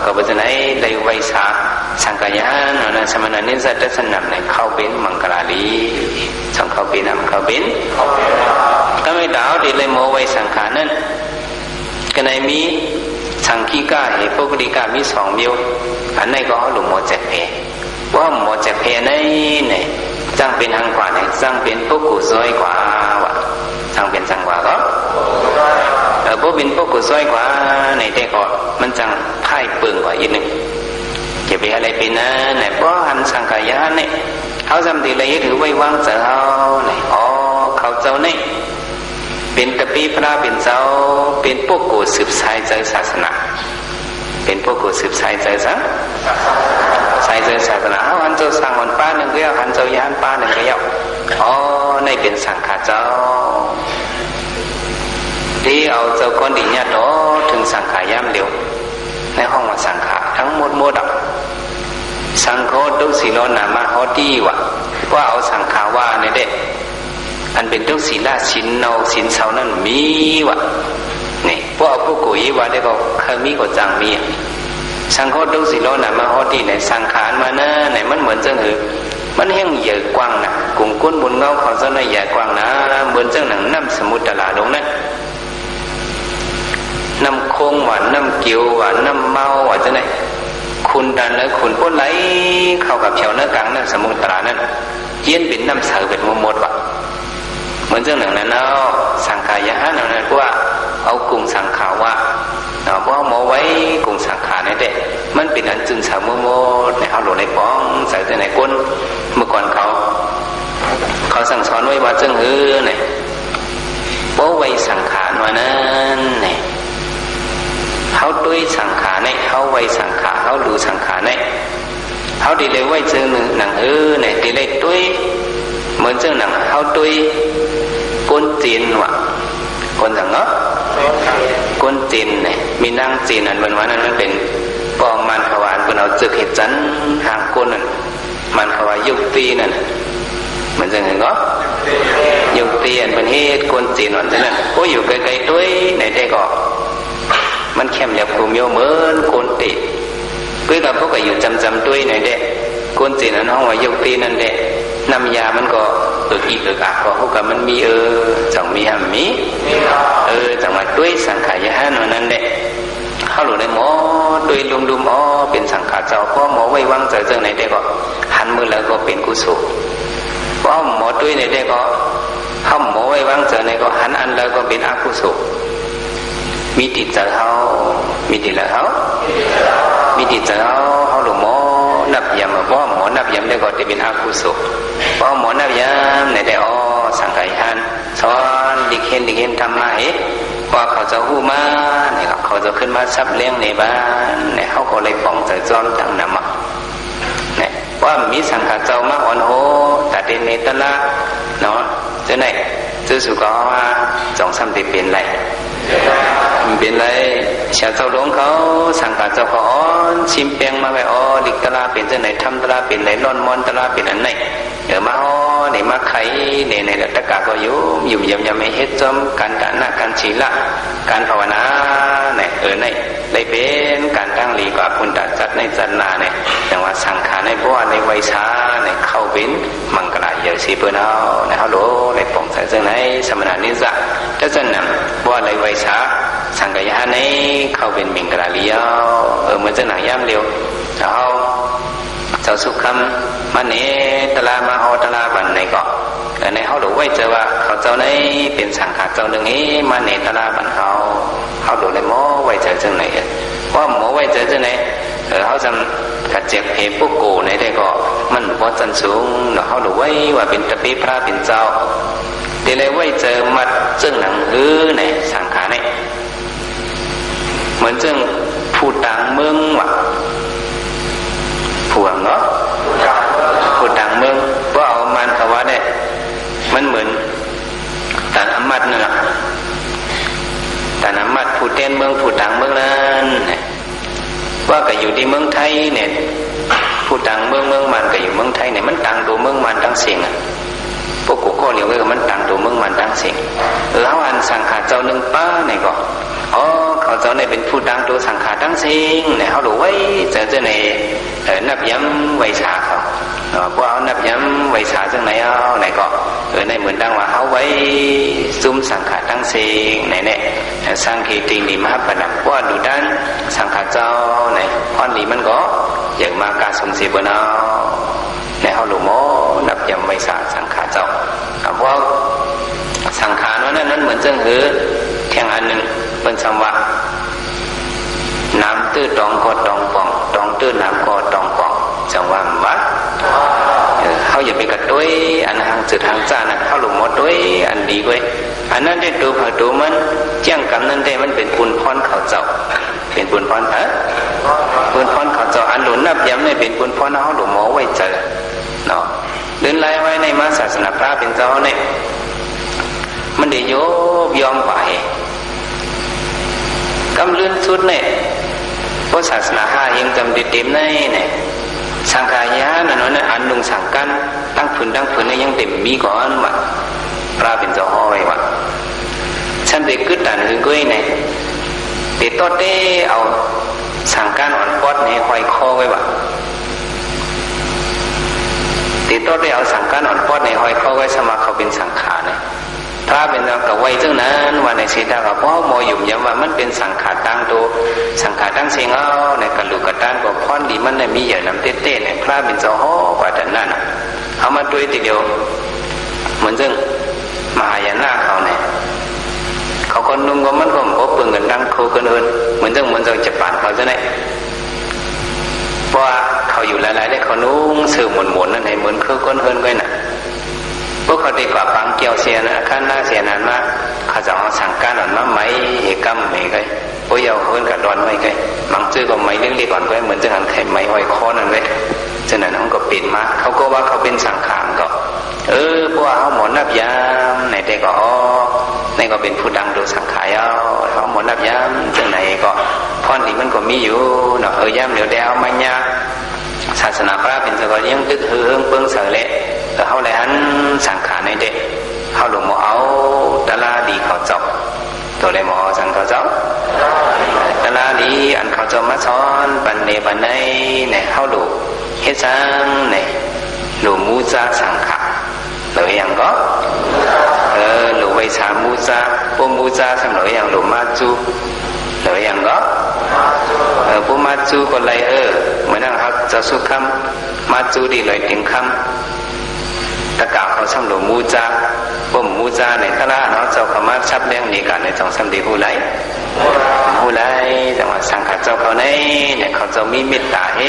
ก็เป็นไงได้ไว้สาสังกายานนะสมณะนิสัตสนับในเข้าเป็นมังกราลีช่องเข้าเป็นนำเข้าเป็นก็ไม่ดาวดีเลยโมไว้สังขารนั้นก็ในมีสังคีก้าเหตุปกติก้ามี2มิวอันไหนก็หลุมโมเจ็บเพว่าโมเจ็บเพในเนี่ยจังเป็นทางกว่าเนี่ยจังเป็นพวกกุศลกว่าวะจังเป็นจังกว่าก็พวกเป็นพวกกุศลกว่าในแต่ก็มันจังไพ่เปิงกว่าอีกหนึ่งจะไปอะไรเป็นนะเนี่ยเพราะหันสังขายะเนี่ยเขาจำตีเลยถือไว้วางเจ้าเนี่ยเขาเจ้าเนี่ยเป็นตะปีพระเป็นเจ้าเป็นพวกกูสืบสายเจ้าศาสนาเป็นพวกกูสืบสายเจ้าซะสายเจ้าศาสนาหันเจ้าสั่งวันป้าหนึ่งก็ยาวหันเจ้ายานป้าหนึ่งก็ยาวในเป็นสังขารเจ้าที่เอาเจ้าก้อนดินเนี่ยต่อถึงสังขารย่ำเดียวในห้องว่าสังขารทั้งหมดสังโฆตุสีโลนามาฮอดีวะว่าเอาสังขารว่าเนี่ยเด็กอันเป็นตุสีลาสินเนาสินเสานั่นมีวะนี่พวกผู้กุยว่าได้ก็เคยมีก็จังมีสังโฆตุสีโลนามาฮอดีในสังขารมานะไหนมันเหมือนจังหือมันแห้งใหญ่กว้างนะกลุ่มก้นบุญเงาเขาจะในใหญ่กว้างนะเหมือนจังหนังน้ำสมุทรตลาดลงนั่นน้ำคงหวานน้ำเกียวหวานน้ำเมาหวานจะไหนคุณดันแล้วคุณพ้นไหลเข้ากับแถวเนื้อกลางนั่นสมุทรตรานั่นเย็นเป็นน้ำเสาเป็นหมดวะเหมือนเรื่องหนึ่งนั้นเอาสังขายะนั่นเพราะว่าเอากลุ่มสังขาวะเพราะเอาหมอไว้กลุ่มสังขาเนี่ยเด็มันเป็นอันจึงสาวหมดในเขาหลในป้องใส่ในก้นเมื่อก่อนเขาสั่งสอนไว้ว่าจึงเนี่ยเพราะไว้สังขารว่านั้นเนี่ยเขาด้วยสังขารเนี่ยเขาไว้สังขารเขาดูสังขารเนี่ยเขาดีเลยไว้เจอหนังเนี่ยดีเลยด้วยเหมือนเจอหนังเขาด้วยก้นจีนว่ะก้นสังเนาะก้นจีนเนี่ยมีนั่งจีนอันเป็นวันนั้นมันเป็นปอมมันขวานเป็นเอาจึกเห็ดจันห่างก้นนั่นมันขวายุกตีนั่นเหมือนจะเห็นก็ยุกตีอันเป็นเฮ็ดก้นจีนวันนั้นโอ้อยู่ไกลๆด้วยในได้ก็ มันเข้มเหลียวภูมิโยเหมือนโกนติเพื่อกับพวกก็อยู่จำด้วยหน่อยเด็กโกนตินั่นห้องว่ายกตีนั่นเด็กน้ำยามันก็อีกอักก็พวกกับมันมีจังมีหำมีจังมาด้วยสังขารยานนั่นเด็กเขาหลุดในหมอด้วยลุมเป็นสังขารเจ้าเพราะหมอไว้วางใจเจ้าไหนเด็กก็หันมือแล้วก็เป็นกุศลเพราะหมอด้วยในเด็กก็เขาหมอไว้วางใจในก็หันอันแล้วก็เป็นอกุศลมีติดใจเขามีติดแล้วเขามีติดใจเขาหลุดหมอนับยามเพราะหมอนับยามได้ก็จะเป็นอกุศลเพราะหมอนับยามในได้สังขารยานสอนดิเห็นทำมาว่าเขาจะหู้มาเนี่ยเขาจะขึ้นมาซับเลี้ยงในบ้านเนี่ยเขาก็เลยป้องใจจ้อนตั้งนำมาเนี่ยว่ามีสังขารเจ้ามาอ่อนโหแต่เดนเนตละเนาะเจ้าไหนเจ้าสุก็ว่าจงซ้ำติเป็นไรเป็นไรชาเจ้าหลวงเขาสังขารเจ้าเขาอ่อนชิมเปียงมาไปลิกตละเป็นเจ้าไหนทำตละเป็นไรนอนมอนตละเป็นอันไหนมาเนี่ยมาไขในตะกาก็อยู่ยำไม่เฮ็ดจอมการฐานะการศีลการภาวนาเนี่ยได้เป็นการตั้งหลีกว่าพุทธจัดในจันนาเนี่ยอย่างว่าสังขารในบ้านในไวชาเนี่ยเข้าเป็นมังกรายสีเปิ้นเอาในเขาโลในป่องใส่เจ้าไหนสมณนิจะถ้าจะนำว่าในไวชาสังขยาในเข้าเป็นมิงกราลียเหมือนจะหนังย่ำเร็วเอาเจ้าสุขคำมันเนี่ยตลามาตลาบันในเกาะในเขาดูไว้เจอว่าเขาเจ้าในเป็นสังขารเจ้าหนึ่งนี้มันเนี่ยตลาบันเขาดูในหมอไว้เจอจังไหนว่าหมอไว้เจอจังไหนเขาจำกัดเจ็บเหปุกโกในได้ก็มันพอจันสูงเขาดูไว้ว่าเป็นตะปีพระเป็นเจ้าเดี๋ยวเลยไว้เจอมัดจึงหนังในสังขารเนี่ยเหมือนจึงผู้ต่างเมืองว่ะผู้เนาะผู้ต่างเมืองว่าเอามันเขาว่าเนี่ยมันเหมือนต่างอำมาตย์นั่นแหละต่างอำมาตย์ผู้เต้นเมืองผู้ต่างเมืองนั้นว่าก็อยู่ที่เมืองไทยเนี่ยผู้ต่างเมืองมันก็อยู่เมืองไทยเนี่ยมันต่างตัวเมืองมันทั้งสิ่งพวกกูก็เรียกว่ามันต่างตัวเมืองมันทั้งสิ่งแล้วอันสังขารเจ้าหนึ่งป้าเนี่ยก็เขาเจ้าเนี่ยเป็นผู้ต่างตัวสังขารทั้งสิ่งเนี่ยเขาดูไว้เจอในนับย้ำไวชาเขาพวกเอานับย้ำไวชาจังไหนไหนก็ในเหมือนดังว่าเขาไว้ซุ่มสังขารทั้งสิ่งไหนเนี่ยสังคีตินิมหาปนักว่าดูด้านสังขารเจ้าไหนอ่อนนี้มันก็อย่างมาการสมศรีบนเอาในเขาหลุมนับย้ำไวชาสังขารเจ้าเพราะสังขารนั้นเหมือนจังหือแข่งอันหนึ่งเป็นสัมวะน้ำตื้อตองก็ตองป่องตองตื้อน้ำก็ตองป่องจังหวะวัดเขาอย่าไปกระตุ้ยอันทางจุดทางจ้านะเขาหลุมหมดด้วยอันดีด้วยอันนั้นได้ตัวเผาตัวมันเจียงกำนั้นได้มันเป็นปุนพรเขาเจ้าเป็นปุนพรปุนพรเขาเจ้าอันหลุนนับย้ำเนี่ยเป็นปุนพรเขาหลุมหมอไว้เจอเนาะเดินไล่ไว้ในมาศาสนาพระเป็นเจ้าเนี่ยมันได้ยอมไปกำลื่นสุดเนี่ยเพราะศาสนาห้ายังจำเต็มในเนี่ยสังขารยะนั่นน่ะอันลงสังกันตั้งผืนเนี่ยยังเต็มมีก่อนว่ะพระเป็นเจ้าห้อยว่ะฉันไปกึศตันหรือกุ้ยเนี่ยติดต้นเต้เอาสังกันอ่อนปอดในห้อยคอไว้ว่ะติดต้นเต้เอาสังกันอ่อนปอดในห้อยคอไว้สมาเขาเป็นสังขารเนี่ยพระเป็นเรากับไว้จึงนั้นว่าในศีลากับพ่อโมยุ่มย้ำว่ามันเป็นสังขารตั้งตัวสังขารตั้งเสียงเอาในกระลุกกระด้านกับพ่อนดีมันเนี่ยมีเหยื่อน้ำเต้ๆเนี่ยพระเป็นเจ้าห้อกว่าแต่นั่นเอามาด้วยทีเดียวเหมือนซึ่งมหายนะเขาเนี่ยเขาคนนุ่มก็มันก็อบเปลืองกันดังโคกันเอินเหมือนซึ่งจะป่านเขาจะไหนเพราะว่าเขาอยู่หลายๆได้เขานุ่งสื่อหมุนนั่นให้เหมือนเครื่องก้นเอินก็น่ะพวกเขาดีกว่าปังเกี่ยวเสียนะขั้นหน้าเสียนั้นมาเขาจะเอาสั่งการอ่อนมาไหมเหตุกรรมไม่ก็พวกเยาวคนกับดอนไม่ก็บางชื่อก็ไม่เรียกก่อนก็เหมือนจะหันไข่ไม่ห้อยคอนั่นเลยฉะนั้นเขาก็ปิดมาเขาก็ว่าเขาเป็นสังขารก็พวกเขาหมดนับยามในแต่ก็ในก็เป็นผู้ดังดูสังขารเขาหมดนับยามจังไหนก็พรนี้มันก็มีอยู่เนาะยามเดี๋ยวได้เอามาเนี่ยศาสนาพระเป็นสกอยังตึกเฮืองเปิ้งเสยเละแต่เขาเลยหันสังขารในเด็กเขาหลงหมอเอาตะลาดีเขาจบตัวเลยหมอสังเขาจบตะล ลาลีอันเขาจะมาสอนปันเนปันในเนี่ยเขาดูเฮ็ดซังเนี่ยดูมูจาสังขะเลยอย่างก็ดูไว้ชามูจาปูมูจาสำหรับอย่างดูมาจูเลยอย่างก็ปูมาจูก็เลยเหมือนเขาจะสุขำมาจูดีเลยถึงคำตะกาเขาสำหรับมูจาปูมูจาเนี่ยถ้าละเนาะเจ้าเขามาชับเลี้ยงนี่กันในจงสำดีผู้ไรผู้ไรจังหวะสังขารเจ้าเขาเนี่ยเขาจะมีเมตตาให้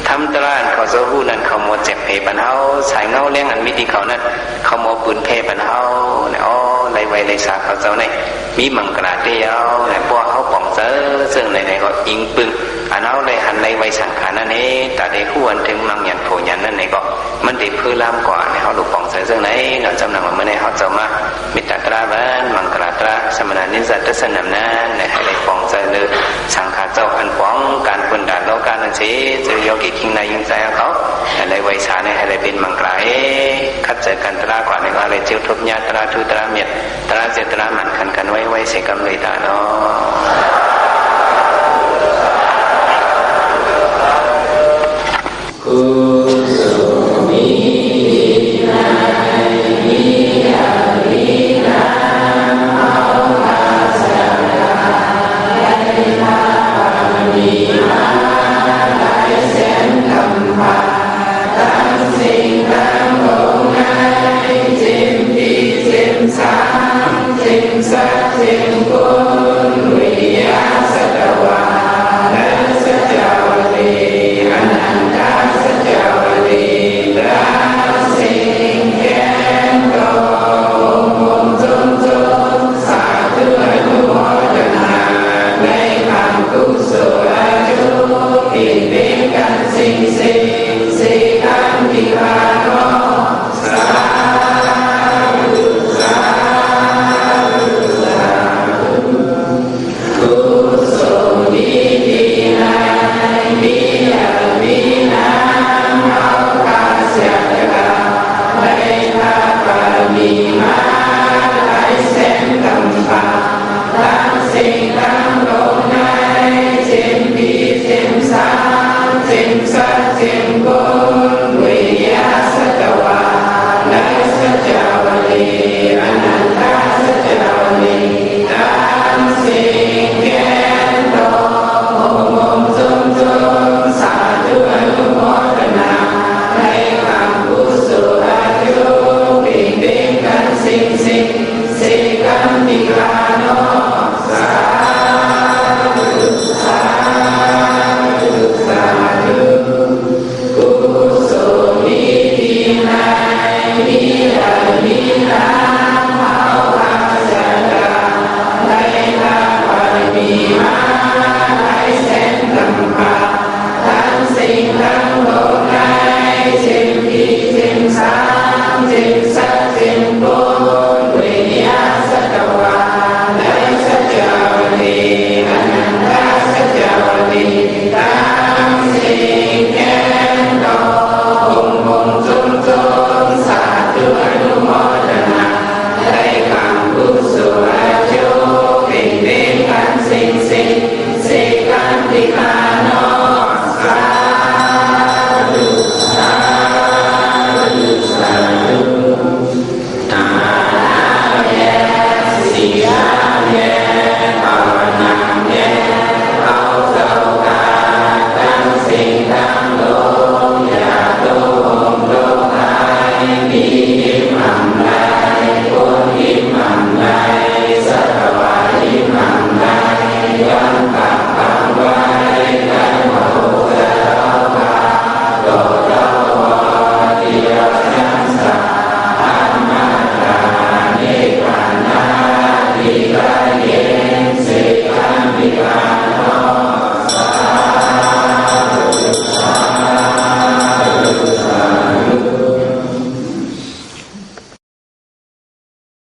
ทำตลาดเขาจะผู้นั้นเขาโมเจ็บเพปันเฮาสายเงาเลี้ยงอันมิติเขานั้นเขาโมปืนเพปันเฮาเนี่ยอ๋อไรไวไรสาเขาเจ้าเนี่ยมีมังกรเดียวเนี่ยพวกเขาป่องเจอซึ่งในก็ยิงปืนอันเอาเลยหันในไวสังขารนั่นเองแต่ได้คู่อันถึงมังยันโผยันนั่นเองก็มันได้พื้นล้ำกว่าเนี่ยเขาดูป่องเจอซึ่งไหนเราจำนำมาเมื่อในเขาจะมามิตรตราบ้านมังกรตราสมณนิสัตสนำนั้นเนี่ยให้ได้ป่องเจอเลยสังขารเจ้าอันป้องการคนด่าโลกานันสีจะยกิทิ้งในยิงใจเขาอะไรไวสาเนี่ยอะไรเป็นมังกรคัดเจอกันตรากว่าเนี่ยอะไรเจียวทุบญาตราทุตราเมียตราเจตราหมันขันกันไว้เสกกำเลยตาเนาะกุศลมีนามิยาวินาเอาลาสลาได้ลามีมาได้เส้นคำพาตั้งสิ่งตั้งลงในจิมปีจิมสามจิมสักจิมกุ